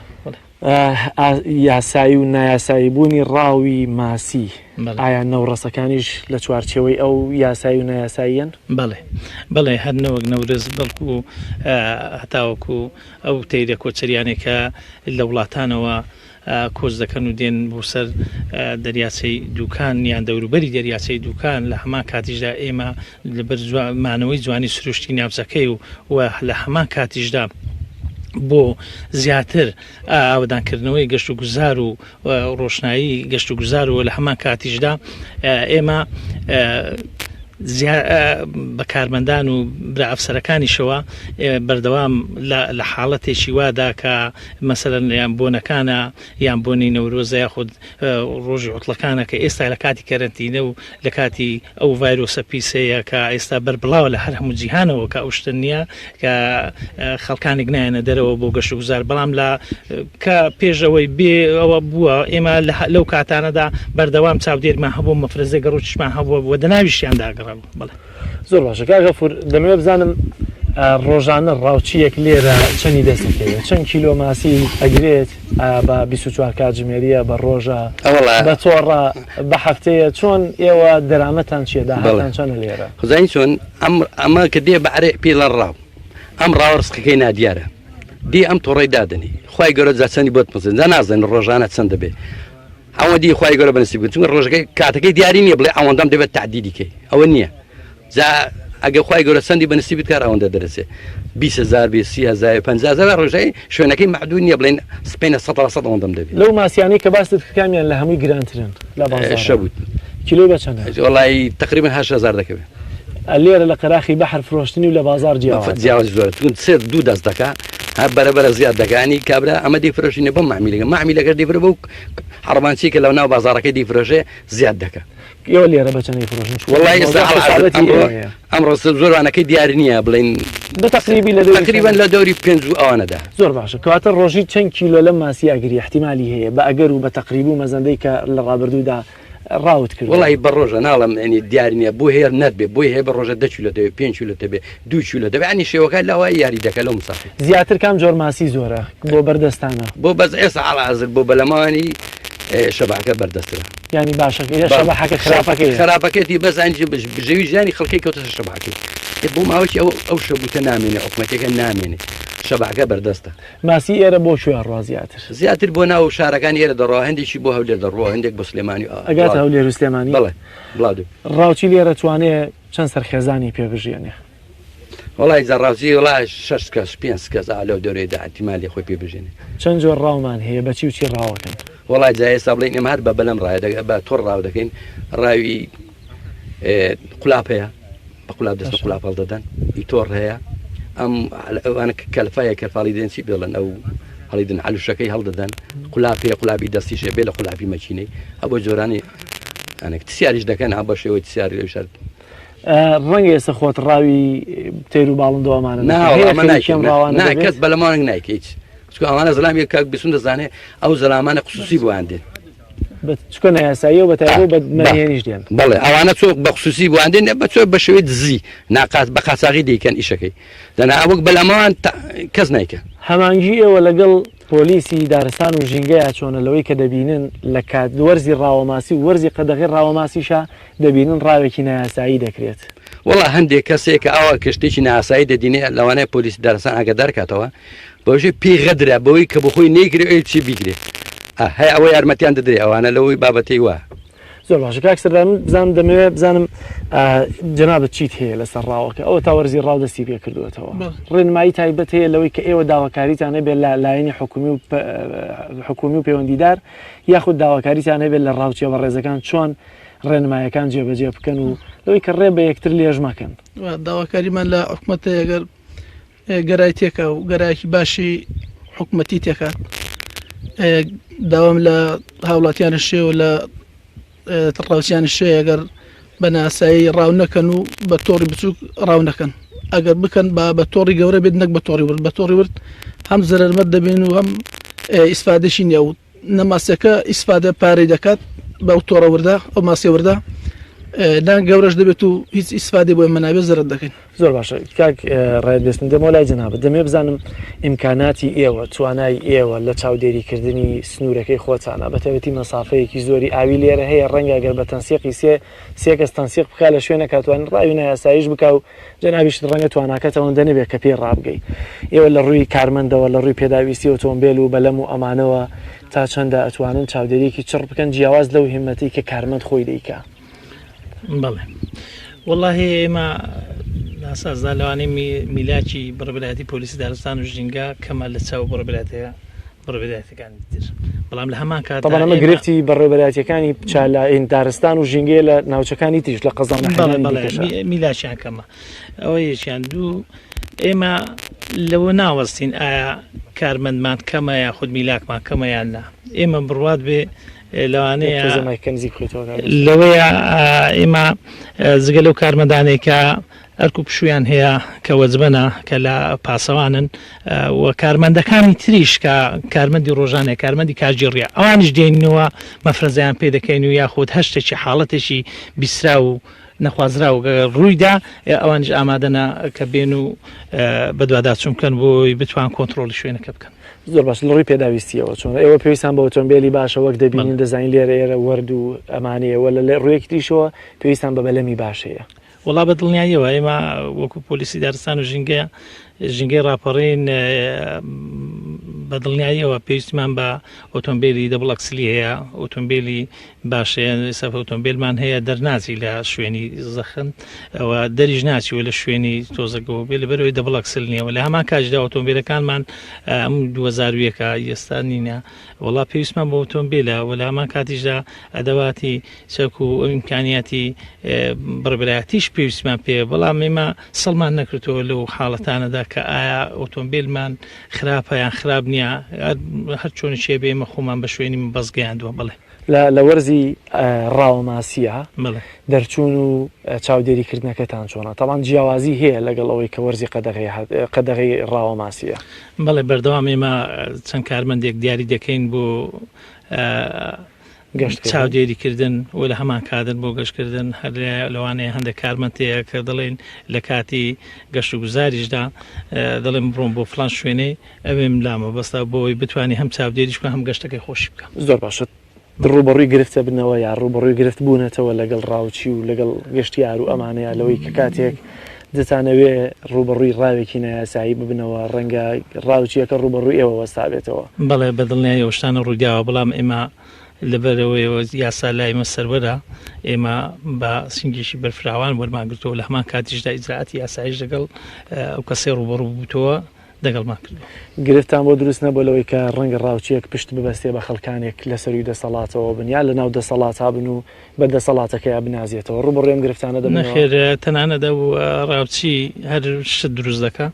یاسایی و نایاسایی بوونی ڕاوی ماسی ئایا نەوڕەسەکانیش لە چوارچەوەی ئەو یاسایی و نایاساییەن؟ بەڵێ هەر نەوەک نەورز بەڵکو هەتاوەکو ئەو تەیرە کۆچەریانێکە لە وڵاتانەوە کۆچ دەکەن و دێن بۆ سەر دەریاچەی دووکان یان دەوروبەری دەریاچەی دووکان لە هەمان کاتیشدا ئێمە لەبەر مانەوەی جوانی سروشتی ناوچەکەی و لە هەمان کاتیشدا بۆ زیاتر ئاوەدانکردنەوەی گەشت و گوزار و ڕۆشنایی گەشت و گوزار و لە هەمان کاتیشدا ئێمە بە کارمەندان و برا ئەفسەرەکانیشەوە بەردەوام لە حاڵەتێکی وادا کە مەسەلەن یان بۆنەکانە یان بۆنی نەورۆزە یاخود ڕۆژی عوتڵەکانە کە ئێستا لە کاتی کەرەنتینە و لە کاتی ئەو ڤایرۆسە پیسەیە کە ئێستا بەربڵاوە لە هەر هەموو جیهانەوە کە ئەو شتە نییە کە خەڵکانێک نایەنە دەرەوە بۆ گەشت و گوزار بەڵام لە کە پێشەوەی بێ ئەوە بووە ئێمە لەو کاتانەدا بەردەوام چاودێرمان هەبوو مەفرەزە گەڕۆچمان هەبووە بۆ دەناویشیان داگەڕ زۆر باشە کاگەفور دەمەوێت بزانم ڕۆژانە ڕاوچیەک لێرە چەندی دەستەکەوێت چەند کیلۆ ماسی ئەگرێت بە 24 کاتژمێریە بە ڕۆژە بە تۆڕە بە هەفتەیە چۆن ئێوە دەرامەتان چیە داهاتان چەندە لێرە خزانی چۆن ئەمە کە دێ بەعرێ پێ لە ڕاو ئەم ڕاوەڕسقەکەی نادیارە دی ئەم تۆڕی دادنی خی گەورە جا چەندی بۆت پزن جا نازانن ڕۆژانە چەند دەبێت ئەوە دی خی گەورە بەنسیب چون ڕۆژەکەی کاتەکەی دیاری نییە بڵێ ئەوەندەم دەبێت تعدیدیکەی ئەوە نییە جا ئەگە خی گەورە چەندی بەنسی بکار ئەوەندە دەرەچێت 20,000 50,000 ڕۆژەی شوێنەکەی معدوو نییە بڵێن سپێنە 100 ئەوەندەم دەبێت لەو ماسیانەی کە باست کامیان لە هەمووی گرانترن لە باشە بوو کیلۆ بە چەند وڵی تقریبا 8,000 دەکەوێت لێرە لە قەراخی بەحر فرۆشتنی و لە بازار جیاواز زۆر سێ دوو دەست دەکا هە بەرەبەرە زیاد دەکانی کابرا ئەمە دیفرۆشینە بۆ معمیلەکە دیفرە بۆ حڕبانچی کە لەو ناو بازارەکەی دیفرۆژێ زیاد دەکە ئێوە لێرە بەچەندی فرۆشن وڵی ئەمڕۆ زۆرانەکەی دیاری نییە بڵین بەتەقریبی لە تقریبا لە دەوری 5 ئەوانەدا زۆر باشە کەواتە ڕۆژی چەند کیلۆ لە ماسی ئاگری احتیمالی هەیە بە ئەگەر و بە تەقریب و مەزەندەی کە لە ڕابردوودا ڕاوت کرد وڵی بە ڕۆژە ناڵم ئەنی دیاری نییە بۆ هێر نەبێ بۆی هەیە بە ڕۆژە 10 کیلۆ دەبێت 5 کیلۆ دەبێت 2 کیلۆ دەبێت ئەنی شێوەکە لەوای یاری دەکە لەو مسافر زیاتر کام جۆر ماسی زۆرە بۆ بەردەستانە بۆ بەس ئێستا عەڵازر بۆ بەلەمانی شەباکە بەردەسترە ینی باشەکە شەباحەکە خراپەکەتی بەزانجی بژەوی ژیانی خەڵکی کەوتە شەباکەی بۆ ماوەی ئەو شەبوتە نامێنێ حکومەتەکە نامێنێ شەباکە بەردەستە ماسی ئێرە بۆ شوێن ڕوا زیاتر بۆ ناو شارەکان ئێرە دەڕوا هەندێکی بۆ هەولێر دەڕوا هەندێک بۆ سلێمانی ئەگات هەولێر و سلێمانی بڵێ بڵاو ڕاوچی لێرە توانێت چەند سەرخێزانی پێبژێنێ وڵی زەڕاوچی وڵای 6 کەس 5 کەس لەو دەورەیەدا ئەحتیمالی خۆی پێبژێنێ چەند جۆر ڕاومان هەیە بەچی و چی ڕاوەکەن وڵای جا ئێستا بڵین ئێمە هەر بە بەلەم ڕایە بە تۆڕ ڕاو دەکەین ڕاوی قولاپ هەیە بە قولاپ دەست قولاپ هەڵدەدەن ئیتۆڕ هەیە ئەم ئەوانە کەلفایە کەلفاڵی دێن چی بڵێن ئەو هەڵیدن علوشەکەی هەڵدەدەن قولاپێ قولاپی دەستیشێ بێ لە قولاپی مەچینەی ئەوە جۆرانی تسیاریش دەکەن هە بە شێوەی تسیاری لەو شار ڕەنگە ئێستا خۆت ڕاوی تێر و باڵندەوەمانە کەس بەلەمانێک نایکەیت چکە ئەوانە زەلامی کاک بسون دەزانێ ئەو زەلامانە خصوصی بۆیان دێن چکە نایاسایی و بەتایبەت بە مەریێنیش دێن بەڵێ ئەوانە چۆک بە خصوصی بۆیان دێن بە چۆ بە شێوەی دزی ناقات بە قاچاغی دەیکەن ئیشەکەی دەنا وەک بەلەمەوان کەس نایکە هەمانگی ئێوە لەگەڵ پۆلیسی دارستان و ژینگەیە چۆنە لەوەی کە دەبینن لە کات وەرزی ڕاوەماسی و وەرزی قەدەغی ڕاوەماسیشە دەبینن ڕاوێکی نایاسایی دەکرێت وڵا هەندێک کەسێک کە ئەوە کەشتێکی ناسایی دەدینێ لەوانەیە پۆلیسی دارستان ئاگادار کاتەوە بەوژێ پێغەدرا بەوەی کە بخۆی نەیگرێت چی بیگرێت هەیە ئەوە یارمەتیان دەدرێ ئەوانە لەوەی بابەتی وە زۆر باشە کاکسەر بزانم دەمەوێت بزانم جەنابەت چیت هەیە لەسەر ڕاوەکە ئەوە تا وەرزی ڕاو دەستی پێ کردوێتەوە ڕێنمایی تایبەت هەیە لەوەی کە ئێوە داواکاریتان هەبێت لە لایەنی حکومی و پەیوەندیدار یاخود داواکاریتان هەبێت لە ڕاوچیە بە ڕێزەکان چۆن ڕێنمایەکان جێبەجێ بکەن و لەوەی کە ڕێ بە یەکتر لێژ مەکەن داواکاریمان لە حکومەتە ئەگەر گەرای تێکە و گەرایەکی باشی حکومەتی تێکات داوام لە هاوڵاتیانە شێوە لە ڕاوچیان شێ ئەگەر بە ناسایی ڕاو نەکەن و بە تۆڕی بچووک ڕاو نەکەن ئەگەر بکەن بە تۆڕی گەورە بێت نەک بە تۆڕی ورد بە تۆڕی ورد هەم زەرمەت دەبێن و هەم ئیسفادەشی نیە و نەماسیەکە ئیسفادە پارەی دەکات بەو تۆڕە وردە ئەو ماسی وردە لان گەورەش دەبێت و هیچ ئیسفادێ بۆ منابێ زەرت دەکەین. زۆر باشە کاک ڕێبێستن دەمە لای جەنابەت دەمێ بزانم ئیمکاناتی ئێوە توانای ئێوە لە چاودێریکردنی سنوورەکەی خۆتانە بەتەوەتی مەسافەیەکی زۆری ئاوی لێرە هەیە ڕەنگە گەر بە تەنسیقی سێ کەس تەنسیق بکە لە شوێنە کاتوانین ڕاوینە یاساییش بکە و جەنابیش ڕەنگە تواناکەتەوەندە نەبێت کە پێی ڕابگەی ئێوە لە ڕووی کارمەندەوە لە ڕووی پێداویستی ئۆتۆمبیل و بەلەم و ئەمانەوە تا چەندە ئەتوانن چاودێریکی چڕ بکەن جیاواز لەو هیمەتی کە کارمەند خۆی دەیکا. بەڵێ واللهی ئێمە ناسازدا لەوانەی میلاکی بڕبراتی پۆلیسی دارستان و ژینگە کەمە لە چاو بڕبراتەکانی تر بەڵام لە هەمان کات ئەمە گرفتی بەڕێبەراتیەکانی پچالائین دارستان و ژینگە لە ناوچەکانی تیش لە قەزان میلاشیان کەمە ئەوە یەکیان دوو ئێمە لەوە ناوەستین ئایا کارمەندمان کەمە یا خود میلاکمان کەمە یان نا ئێمە بڕوات بێ لەوانەیە لەوەیە ئێمە زگە لەو کارمەندانێکە ئەرکو پشویان هەیە کە وەجبەنە کە لە پاسەوانن و کارمەندەکانی تریش کە کارمەندی ڕۆژانێ کارمەندی کارگیڕیا ئەوانش دێنەوە مەفرەزیان پێ دەکەین و یاخود هەشتێکی حاڵەتێکی بیسرا و نەخوازرا و ڕوویدا ئەوانش ئامادەنا کە بێن و بەدووادا چونکەن بۆی بتوان کۆنتترۆلی شوێنەکە بکەن. زۆر باش لە ڕووی پێداویستیەوە چۆن ئێوە پێویستان بە ئۆتۆمبیلی باشە وەک دەبینین دەزانین لێرە ئێرە وەرد و ئەمانەیەوە لە ڕوویەکی تریشەوە پێویستان بە بەلەمی باشەیە. وڵا بە دڵنیاییەوە ئێمە وەکو پۆلیسی دارستان و ژینگەی ڕاپەڕین بە دڵنیاییەوە پێویستمان بە ئۆتۆمبیلی دەبڵەکسلی هەیە ئۆتۆمبیلی باشەیە سەف ئۆتۆمبیلمان هەیە دەرناچی لە شوێنی زەخن ئەوە دەریژ ناچیوە لە شوێنی تۆزەگەەوە بێ لەبەرەوەی دەبڵەکسل نیەوە لە هەمان کاژدا ئۆتۆمبیلەکانمان ئەم 2000ەکە ئێستا نینە وڵا پێویستمان بە ئۆتۆمبیلە و لە هەمان کاتیشدا ئەدەواتی چەک و ئیمکانیاتی بڕبرایەتیش پێویستمان پێ بەڵام ئێمە سەڵمان نەکردەوە لەو حاڵەتانەدا کە ئایا ئۆتۆمبیلمان خراپە یان خراپ نییە هەر چۆن شێ بێ ئێمە خۆمان بە شوێنی بەزگەیاندووە بڵێ لە وەرزی ڕاوماسیە دەرچوون و چاودێریکردنەکەتان چۆنە تاوان جیاوازی هەیە لەگەڵ ئەوەی کە وەرزی قەدەغی ڕاوماسیە بەڵێ بەردەوام ئێمە چەند کارمەندێک دیاری دەکەین بۆ چاودێریکردن و لە هەمان کادن بۆ گەشتکردن هەر لەوانەیە هەندێک کارمەندەیە کە دەڵێن لە کاتی گەشت و گوزاریشدا دەڵێن بڕۆم بۆ فلان شوێنەی ئەوێم لامە بەستا بۆی بتوانانی هەم چاودێریش بکە هەم گەشتەکەی خۆشی بکە. زۆر باشە ڕوبەڕووی گرفتە بنەوە یا ڕوبەڕووی گرفت بوونەتەوە لەگەڵ ڕاوچی و لەگەڵ گەشتیار و ئەمانەیە لەوەی کە کاتێک دەتانەوێ ڕوبەڕووی ڕاوێکی نایاسایی ببنەوە ڕەنگە ڕاوچیەکە ڕوبەڕووی ئێوە وەستا بێتەوە. بەڵێ بەدڵنیاییەوە شتانە ڕووداوە بەڵام ئێمە لەبەرەوەیەوە یاسا لایمە سەرەرە ئێمە بە سنگێکی بەرفراوان وەرماگرتەوە لە هەمان کاتیشدا ئیجراعاتی یاسایش لەگەڵ ئەو کەسێ ڕوبەڕوو بووتەوە دەگەڵمان کردو. گرفتان بۆ دروست نەبوو لەوەی کە ڕەنگە ڕاوچیەک پشت ببەستێ بە خەڵکانێک لە سەروی دەسەڵاتەوە بنیا لە ناو دەسەڵاتە بن و بە دەسەڵاتەکەی بنازیێتەوە ڕوبەڕێم گرفتانە نەخێر تەنانەدا و ڕاوچی هەر شت دروست دەکە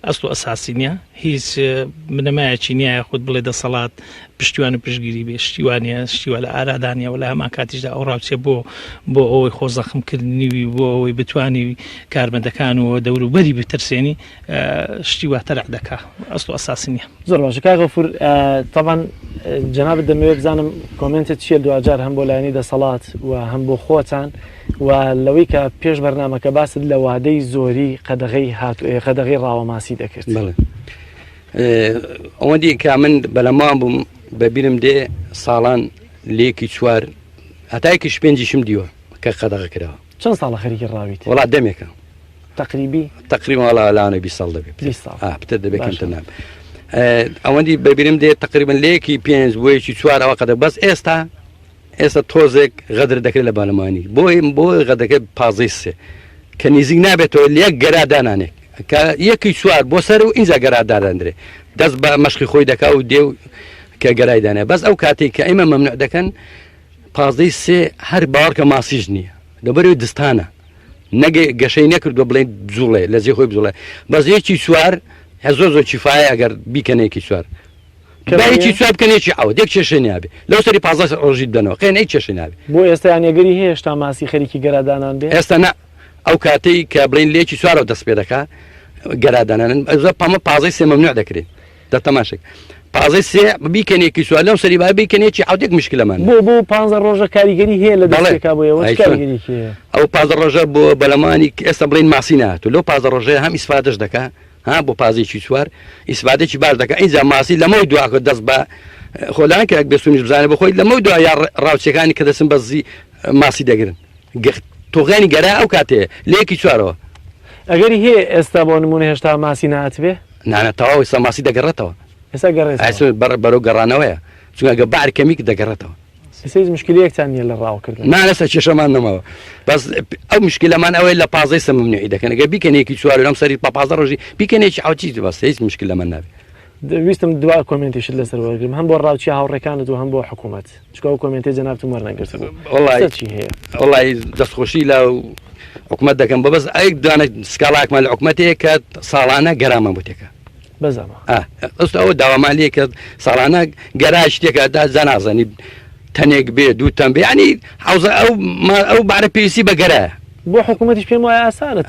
ئەسڵ و ئەساسی نییە هیچ بنەمایەکی نییە خودت بڵێ دەسەڵات پشتیوان و پشتگیری بێ شتیوانە شتیوە لە ئارادانیە و لە هەمان کاتیشدا ئەو ڕاوچێ بۆ ئەوەی خۆزەخمکردنیوی بۆ ئەوەی بتوانی کارمەندەکان و دەوروبەری بترسێنی شتی واتەرع دەکا ئەسڵ و ئەساسی نییە. زۆر باشە کاغەفور تاوان جەنابەت دەمەوێت بزانم کۆمنتت چیە دوجار هەم بۆ لایەنی دەسەڵات و هەم بۆ خۆتان و لەوەی کە پێش بەرنامەکە باست لە وادەی زۆری قەدەغی ڕاوەماسی دەکرد. ئەوە دی کە من بەلەمان بووم بەبیرم دێ ساڵان لێکی چوار هەتایکیش پێنجیشم دیوە کە قەدەغە کراوە. چەند ساڵە خەریکی ڕاویت؟ وڵات دەمێکە تقریبا لاانە 20 ساڵ دەبێت پتر دەبێتکەمتە نام ئەوەندی بەبیرم دێ تقریبا لێکی پێنج بۆیەکی چوار ئەوە قەدە بەس ئێستا تۆزێک غەدر دەکرێت لە بانەمانی بۆ غەدەکە پازەی سێ کە نزیک نابێتەوە لەک گەرادانانێک کە یەکی چوار بۆ سەر و ئینجا گەراداداندرێ دەست بە مەشقی خۆی دەکا و دێو کە گەرایدانێ بەس ئەو کاتێک کە ئێمە مەمنوع دەکەن پازەی سێ هەر باوەڕکە ماسیژ نییە لەبەرەوەی دستانە نەگە گەشەی نەکردو بڵێن جوڵێ لە جێ خۆی بجوڵێ بەس یەکی چوار زۆر کیفایە ئەگەر بیکەنێکی چوار یەکی چوار بکەنێکی ئەوە دێک کێشەی نابێ لەو سەری 15 ڕۆژی دەنەوە قێنەی کێشەی نابێ بۆ ئێستا یانێگەری هەیە هێشتا ماسی خەریکی گەرادانان بێ ئێستا نە ئەو کاتەی کە بڵین لێکی چوارەوە دەست پێ دەکا گەرادانان پەمە 15 سێ مەمنوع دەکرێت دەتەماشێک پازەی سێ بیکەنێکی سوال لەم سەری با بیکەنێکی حوتێک مشکلەمان بۆ 15 ڕۆژە کاریگەری هەیە لە دەستێکا بۆیەوە کاریگەری ئەو 15 ڕۆژە بۆ بەلەمانی ئێستا بڵین ماسی نهاتوو لەو 15 ڕۆژەیە هەم ئیسفادەش دەکا ها بۆ پازێکی سوار ئیسفادێکی باش دەکا ئینجا ماسی لەمەوەی دواکە دەست بە خۆلان کە بێسونیش بزانێ بخۆی لەمەوەی دوا یا ڕاوچەکانی کە دەسم بەزی ماسی دەگرن تۆغانی گەرا ئەو کاتێ لەیەکی چوارەوە ئەگەری هەیە ئێستا بۆ نمونە هێشتا ماسی نهاتبێ نانە تەواو ئێستا ماسی دەگەڕێتەوە ئێستا گەڕێت بەرەو گەڕانەوەیە چونکە بار کەمیک دەگەڕێتەوە هیچ مشکلەیەکتان نییە لە ڕاوکردن نالەسە کێشەمان نەماوە بەس ئەو مشکلەمان ئەوەی لە پازەی سەممنوعی دەکەن ئەگە بیکەنێکی چوار لەم سەری پا 15 ڕۆژی بیکەنێکی حوتی بەس هیچ مشکلەمان نابێت ویستم دوا کۆمنتیشت لەسەر وەرگرم هەم بۆ ڕاوچی هاوڕێکانت و هەم بۆ حکوومەت چکە ئەو کۆمنتی جەنابتم وەرنەگرتبوو وڵی هەیە وڵی دەستخۆشی لە حکوومەت دەکەم بەبەست ئەیک دوانە سکاڵاکمان لە حکوومەتەیە کە ساڵانە گەرامە بۆتێکە بەزەمە ئەست ئەوە داوامالیە کە ساڵانە گەرا شتێکە دا زانازانی تەنێک بێ دوو تەم بێ ینی حوزە ئەو بارە پێویستی بە گەرە بۆ حکوومەتیش پێم وایە ئاسانە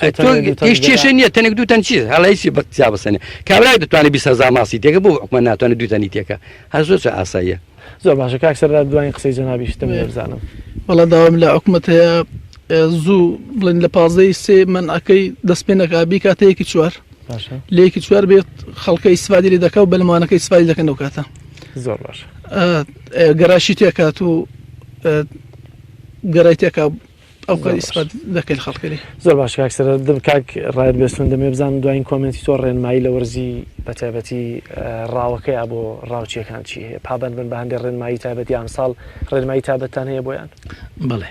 هیچ کێشە نییە تەنێک دوو تەن چیز هەڵیسی بەیا بسەنێ کابرای دەتوانێت 20,000 ماسی تێکە بۆ حکوومەت ناتوانێت دوو تەنی تێکە هەر زۆر ئاساییە زۆر باشە کاک سەردا دوایین قسەی جەنابیشتم بزانم وەڵا داوام لە حکوومەت هەیە زوو بڵین لە پازەی سێ من ئەەکەی دەست پێ نەکا بی کاتەیەکی چوار لەیەکی چوار بێت خەڵکە ئیسفادی لێ دەکە و بەلمانەکە ئیسفادی دەکەن ئەو کاتە زۆر باش گەراشی تێکات و گەڕای تێکا ئەو کار ئیسفاد دەکەی خەڵکەری زۆر باش کاک سەر کاک ڕایەت بێستون دەمێ بزانم دوایین کۆمنتی تۆ ڕێنمایی لە وەرزی بەتایبەتی ڕاوەکەی بۆ ڕاوچیەکان چی هەیە پابند بن بە هەندێک ڕێنمایی تایبەتی ئەمساڵ ڕێنمایی تایبەتتان هەیە بۆیان بڵێ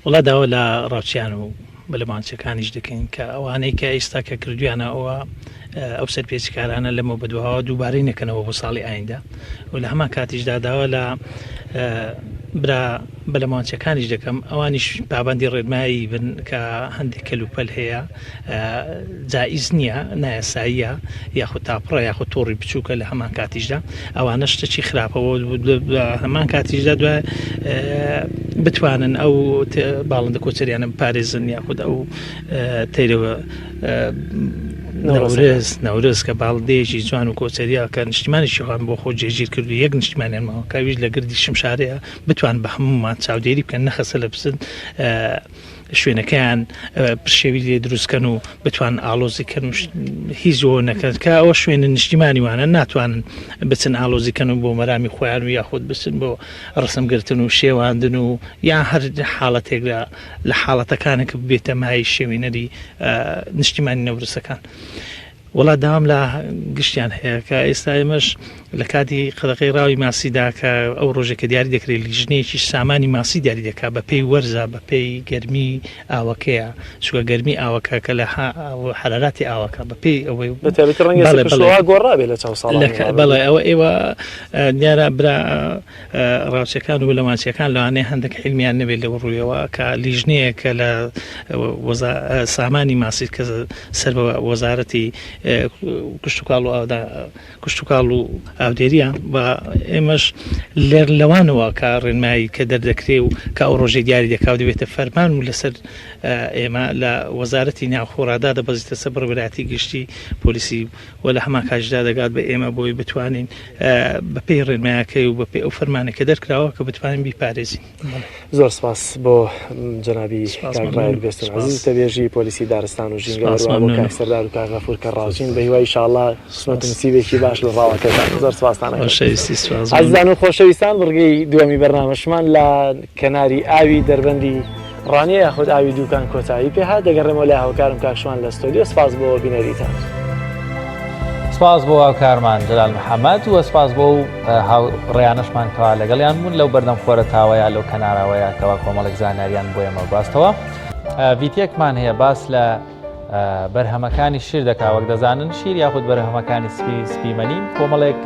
وڵا داوە لە ڕاوچیان و بەلەمانچەکانیش دەکەین کە ئەوانەی کە ئێستا کە کردویانە ئەوە ئەو سەرپێچکارانە لەمە بەدوها دووبارەی نەکەنەوە بۆ ساڵی ئایندا و لە هەمان کاتیشدا داوە لە برا بەلەمانچەکانیش دەکەم ئەوانیش پابندی ڕێنمایی بن کە هەندێک کەلوپەل هەیە جائز نییە نایەساییە یاخود تاپڕە یاخود تۆڕی بچووکە لە هەمان کاتیشدا ئەوانە شتێکی خراپەوە هەمان کاتیشدا دوای بتوانن ئەو باڵندە کۆچەریانە پارێزن یاخود ئەو تەیرەوە نەورز کە باڵندەیەکی جوان و کۆچەریە کە نیشتیمانی شیخوان بۆ خۆ جێگیر کردو یەک نیشتیمانیان ماوە کاویش لە گردی شمشارەیە بتوان بە هەمومان چاودێری بکەن نەخەسە لە بزن شوێنەکەیان پرشێوی لێ دروستکەن و بتوان ئالۆزیکەن هیچ ئەوە نەکەن کە ئەوە شوێنە نیشتیمانی وانە ناتوانن بچن ئالۆزیکەن و بۆ مەرامی خۆیان و یاخود بچن بۆ ڕسمگرتن و شێواندن و یان هەر حاڵەتێکدا لە حاڵەتەکانێک بێتە مای شێوینەری نیشتیمانی نەورسەکان. وڵات داوام لە گشتیان هەیە کە ئێستا ئێمەش لە کاتی قەدەقەی ڕاوی ماسیدا کە ئەو ڕۆژێکە دیاری دەکرێت لیژنەیەکی سامانی ماسی دیاری دەکات بە پێی وەرزە بە پێی گەرمی ئاوەکەیە چووکە گەرمی ئاوەکە کە لە حەراراتی ئاوەکە بە پێی ئەوەی گۆڕابێت لە چاو ساڵ بەڵێ ئەوە ئێوە دیارە برا ڕاوچەکان و لەمانچیەکان لەوانەیە هەندێک حلمیان نەبێت لەوە ڕوویەوە کە لیژنەیە کە لە سامانی ماسی کە سەر بە وەزارەتی کوشتتوکاڵ و ئاودێریە بە ئێمەش لێر لەوانەوە کە ڕێنمایی کە دەردەکرێ و کە ئەو ڕۆژێ دیاری دەکاو دەبێتە فەرمان و لەسەر ئێمە لە وەزارەتی ناوخۆڕادا دەبەزیتە سەر بەرەبراتی گشتی پۆلیسی و لە هەمان کاتژدا دەگات بە ئێمە بۆی بتوانین بە پێی ڕێنمایەکەی و بە پێی ئەو فەرمانەکە دەرکراوە کە بتوانین بیپارێزین. زۆر سپاس بۆ جەنابی کاک بێستن عەزیز تەبێژی پۆلیسی دارستان و ژینگەڕ و کاک سەردار و کاک غەفور کە ڕاوچین بە هیوای ئینشاءڵڵا قسمەت نسیبێکی باش لە ڕاوەکەتان زۆر سپاستانە. عەزیزان و خۆشەویستان بڕگەی دووەمی بەرنامەشمان لە کەناری ئاوی دەربەندی ڕانیە یاخود ئاوی دووکان کۆتایی پێها دەگەڕێمەوە لای هاوکارم کاکشوان لە ستۆدیۆ. سپاس بۆ بینەریتان. سپاس بۆ هاوکارمان جەلال محەممەد و سپاس بۆ ڕێیانەشمان کەوا لەگەڵیان بوون لەو بەردەم خۆرە تاوەیە لەو کەناراوەیە کەوا کۆمەڵێک زاناریان بۆ ئێمە باستەوە. ڤیدیۆکمان هەیە باس لە بەرهەمەکانی شیر دەکا وەک دەزانن شیر یاخود بەرهەمەکانی سپیمەنین کۆمەڵێک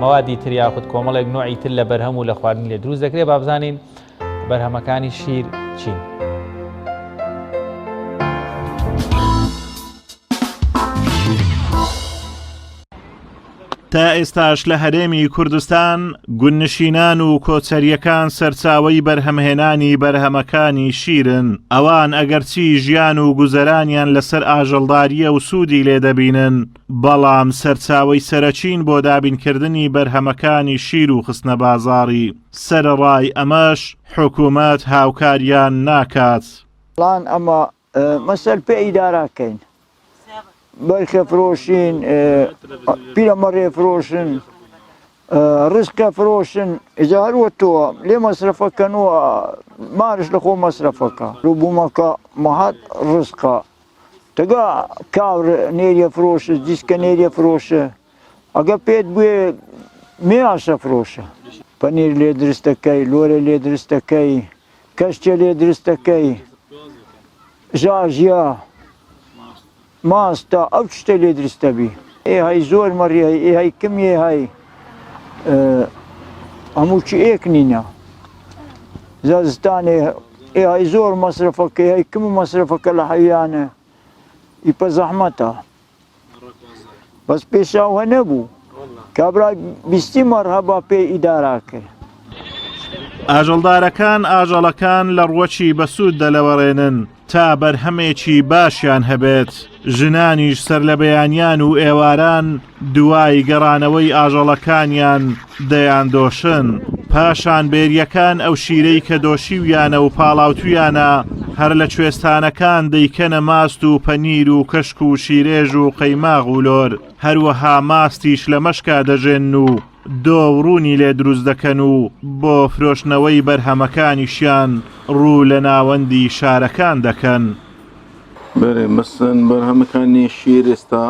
مەوادی تر یاخود کۆمەڵێک نوعی تر لە بەرهەم و لە خواردن لێ دروست دەکرێت با بزانین بەرهەمەکانی شیر چین. تا ئێستاش لە هەرێمی کوردستان گوننشینان و کۆچەریەکان سەرچاوەی بەرهەمهێنانی بەرهەمەکانی شیرن. ئەوان ئەگەرچی ژیان و گوزەرانیان لەسەر ئاژەڵداریە و سوودی لێدەبینن، بەڵام سەرچاوەی سەرەچین بۆ دابینکردنی بەرهەمەکانی شیر و خستنە بازاڕی. سەرڕای ئەمەش حکوومەت هاوکاریان ناکات. ڵان ئەمە مەسەل پێ ئیداراکەین بەرخە فرۆشین، پیرەمەڕێ فرۆشن، ڕزقە فرۆشن، ئێجا هەروە تۆوە لێ مەسرفەکەنەوە مارش لە خۆ مەسرفەکە ڕووبوومەکە مەهات ڕزقە تەگا کاور نێریە فرۆشە دیسکە نێریە فرۆشە ئەگە پێت بوێ مێاشە فرۆشە پەنیر لێ درستەکەی، لۆرە لێ درستەکەی، کەشتە لێ درستەکەی، ژاژیا ماستا ئەو شتە لێ درستەبی. ئێهای زۆر مەڕیای ئێهای کم ئێهای هەموو چی ئێک نینە زستانێ ئێهای زۆر مەسرفەکە ئێهای کم و مەسرفەکە لە حەویانە ئیپە زەحمەتە بەس پێشاو هە نەبوو کابرا بیستی مەرهەبا پێ ئیداراکە. ئاژەڵدارەکان ئاژەڵەکان لە ڕوەچی بەسوود دەلەوەڕێنن تا بەرهەمێکی باشیان هەبێت. ژنانیش سەر لە بەیانیان و ئێواران دوای گەڕانەوەی ئاژەڵەکانیان دەیاندۆشن. پاشان بێریەکان ئەو شیرەی کە دۆشیویانە و پاڵاوتویانە هەر لە کوێستانەکان دەیکەنە ماست و پەنیر و کەشک و شیرێژ و قەیماغ و لۆر. هەروەها ماستیش لە مەشکا دەژێن و دۆڕوونی لێ دروست دەکەن و بۆ فرۆشنەوەی بەرهەمەکانیشیان ڕوو لە ناوەندی شارەکان دەکەن. بەێ مەسن بەرهەمەکانی شیر ئێستا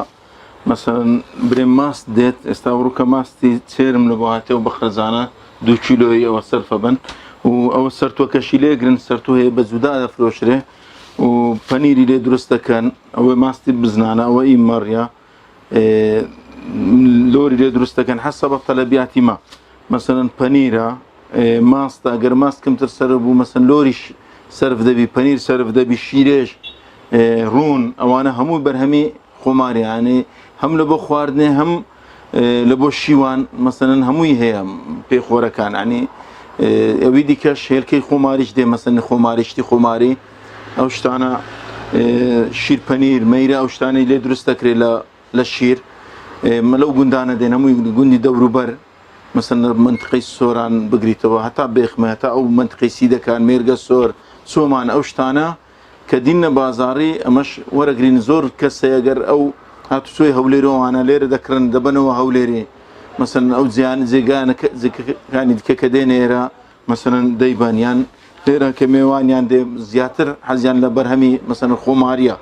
مەسەن برێ ماست دێت ئێستا ڕووکە ماستی چێرم لە بۆهاتەوە بە خەرزانە 2 کیلۆی ئەوە سەرفە بن و ئەوە سەرتۆکەشی لێگرن سەرتۆ هەیە بە جودا دەفرۆشرێ و پەنیری لێ دروست دەکەن ئەوە ماستی بزنانە ئەوە ئیمەڕیا لۆری لێ دروست دەکەن حەسە بە تەلەبیاتی ما مەسەن پەنیرە ماستە ئەگەر ماست کەمتر سەر بوو مەسەن لۆریش سەرف دەبی پەنیر سەرف دەبی شیرێژ ڕوون ئەوانە هەموو بەرهەمی خۆماریانێ هەم لە بۆ خواردنێ هەم لە بۆ شیوان مەسەن هەمووی هەیە پێخۆرەکان عنی ئەوی دیکەش هێلکەی خۆماریش دێ مەسەن خۆماریشتی خۆماری ئەو شتانە شیر پەنیر مەیرە ئەو شتانی لێ دروست دەکرێت لە شیر لەو گوندانە دێن هەمووی گوندی دەوروبەر مەسەن منتقەی سۆران بگریتەوە هەتا بێخمە هەتا ئەو منتقەی سیدەکان مێرگە سۆر چۆمان ئەو شتانە کە دینە بازاڕی ئەمەش وەرەگرین زۆر کەسەیەگەر ئەو هاتوچۆی هەولێرەوانە لێرە دەکرن دەبنەوە هەولێری مەسەن ئەو جیانەکانی دیکە کە دێنێرە مەسەن دەیبانیان لێرە کە میێوانیان دێ زیاتر حەزیان لە بەرهەمی مەسەن خۆماریە.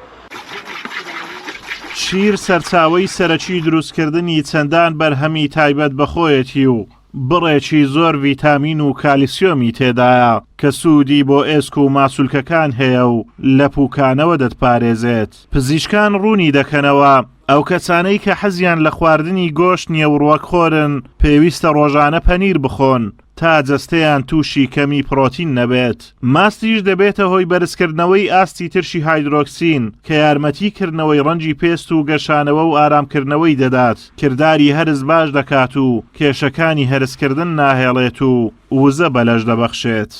شیر سەرچاوەی سەرەکی دروستکردنی چەندان بەرهەمی تایبەت بەخۆیەتی و بڕێکی زۆر ڤیتامین و کالیسیۆمی تێدایە کە سوودی بۆ ئێسک و ماسوولکەکان هەیە و لە پوکانەوە دەتپارێزێت. پزیشکان ڕوونی دەکەنەوە ئەو کەسانەی کە حەزیان لە خواردنی گۆشت نییە و ڕوەک خۆرن پێویستە ڕۆژانە پەنیر بخۆن تا جەستەیان تووشی کەمی پرۆتین نەبێت. ماستیش دەبێتە هۆی بەرزکردنەوەی ئاستی ترشی هایدرۆکسین کە یارمەتیکردنەوەی ڕەنجی پێست و گەشانەوە و ئارامکردنەوەی دەدات. کردداری هەرس باش دەکات و کێشەکانی هەرسکردن ناهێڵێت و وزە بەلەش دەبەخشێت.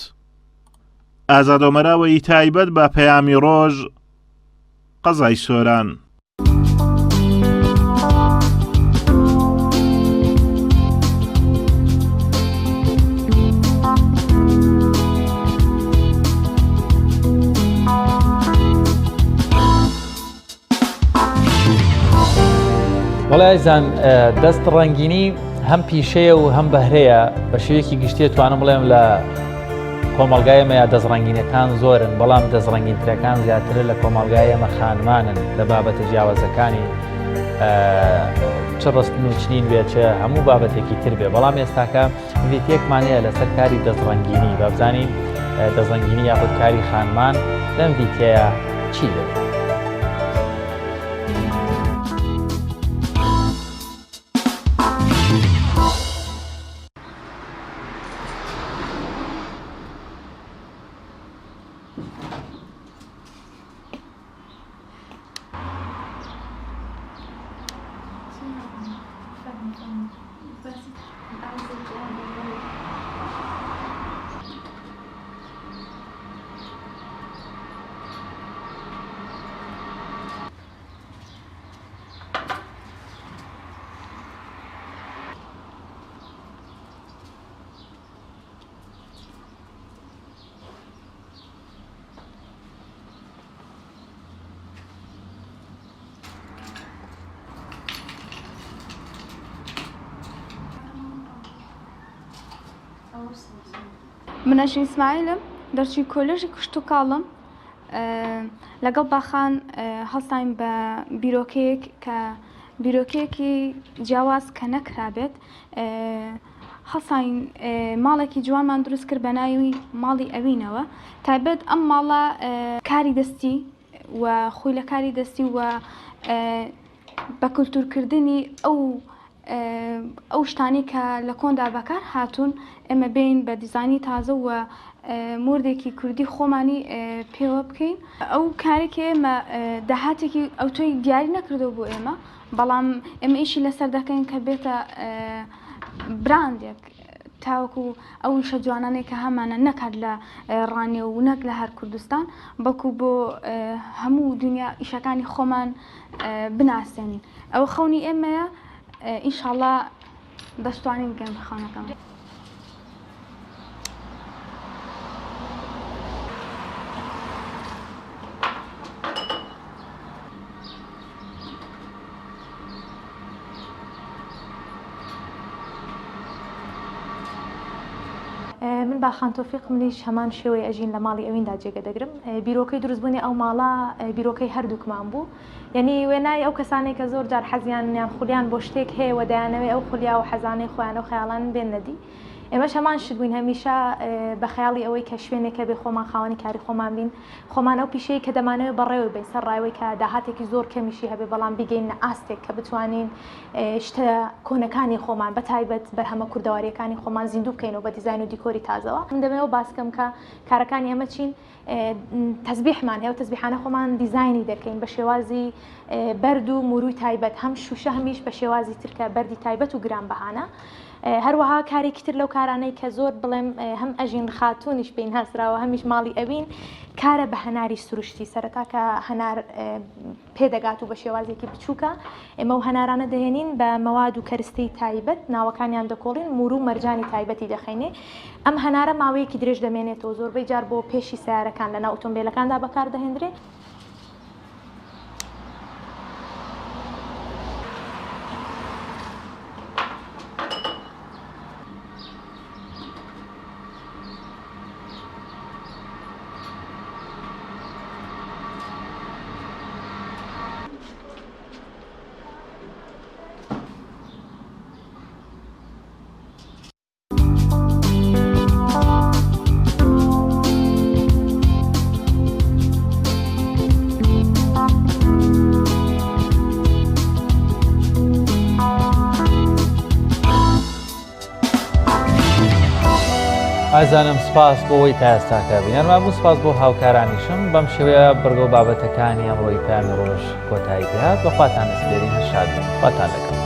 ئازادۆمەراوەی تایبەت بە پەیامی ڕۆژ قەزای سۆران. وەڵای زان دەست ڕەنگینی هەم پیشەیە و هەم بەهرەیە بە شێوەیەکی گشتێ توانم بڵێم لە کۆمەڵگایەمەیە دەستڕەنگینەکان زۆرن بەڵام دەستڕەنگینترەکان زیاترە لە کۆمەڵگایەمە خانمانن لە بابەتە جیاوازەکانی چ ڕستن و چنین بێچە هەموو بابەتێکی تر بێ بەڵام ئێستاکە ڤیتێکمانەیە لەسەر کاری دەستڕەنگینی بابزانین دەستڕەنگینی یاخود کاری خانمان لەم ڤیتەیە چی دێت؟ منەژ ئیسماعیلم دەرچووی کۆلێژی کشت و کاڵم لەگەڵ باخان هەڵساین بە بیرۆکەیەک کە بیرۆکەیەکی جیاواز کە نەکرابێت هەڵساین ماڵێکی جوانمان دروست کرد بە ناوی ماڵی ئەوینەوە تایبەت ئەم ماڵە کاری دەستی و خۆی لە کاری دەستی و بە کولتورکردنی ئەو شتانی کە لە کۆندا بەکار هاتوون ئێمە بین بە دیزانی تازە و مردێکی کوردی خۆمانی پێوە بکەین ئەو کارێکی ئێمە داهاتێکی ئەو تۆی دیاری نەکردەوە بۆ ئێمە بەڵام ئێمە ئیشی لەسەر دەکەین کە بێتە براندێک تاوەکو ئەو شە جوانانێک کە هەمانە نەکات لە ڕانێ و نەک لە هەر کوردستان بەکو بۆ هەموو دنیا ئیشەکانی خۆمان بناسێنین ئەو خەونی ئێمەیە ئینشاءڵڵا دەستوانین بگەین بە خەونەکەم. من باخان تۆفیق منیش هەمان شێوەیە ئەژین لە ماڵی ئەویندا جێگە دەگرم بیرۆکەی دروستبوونی ئەو ماڵە بیرۆکەی هەردووکمان بوو یعنی وێنای ئەو کەسانێک کە زۆر جار حەزیان خولیان بۆ شتێک هەیە و دەیانەوێت ئەو خولیا و حەزانەی خۆیان و خەیاڵان بێن نەدی ئێمەش هەمان شت بووین هەمیشە بە خەیاڵی ئەوەی کە شوێنێکە بێ خۆمان خاوەنی کاری خۆمان بین خۆمان ئەو پیشەیە کە دەمانەوێت بەڕێوە بین سەر ڕایەوەی کە داهاتێکی زۆر کەمیشی هەبێ بەڵام بگەینە ئاستێک کە بتوانین شتە کۆنەکانی خۆمان بەتایبەت بەرهەمە کوردەواریەکانی خۆمان زیندوو بکەینەوە بە دیزاین و دیکۆری تازەوە من دەمەوە باسکەم کە کارەکانی ئەمە چین تەسبیحمان هەیە و تەسبیحانە خۆمان دیزاینی دەکەین بە شێوازی بەرد و موروی تایبەت هەم شوشە هەمیش بە شێوازی ترکە بەردی تایبەت و گرانبەهانە هەروەها کارێکی تر لەو کارانەی کە زۆر بڵێم هەم ئەژین خاتونیش پێین هەسراوە هەمیش ماڵی ئەوین کارە بە هەناری سروشتی سەرەتا کە هەنار پێدەگات و بە شێوازێکی بچووکە ئێمە و هەنارانە دەهێنین بە مەواد و کەرستەی تایبەت ناوەکانیان دەکۆڵین مور و مەرجانی تایبەتی دەخینێ ئەم هەنارە ماوەیەکی درێژ دەمێنێتەوە زۆربەی جار بۆ پێشی سیارەکان لە ناو ئۆتۆمبیلەکاندا بەکار دەهێنرێت ئازانم سپاس بۆ ئەوەی تا ئێستاکە بینەرما بوو سپاس بۆ هاوکارانیشم بەم شێوەیە بەرگە و بابەتەکانی ئەمڕۆی پامی ڕۆژ کۆتایی پێهات بەخواتان دەسپێرین هەر شاد بن خواتان لەگەڵ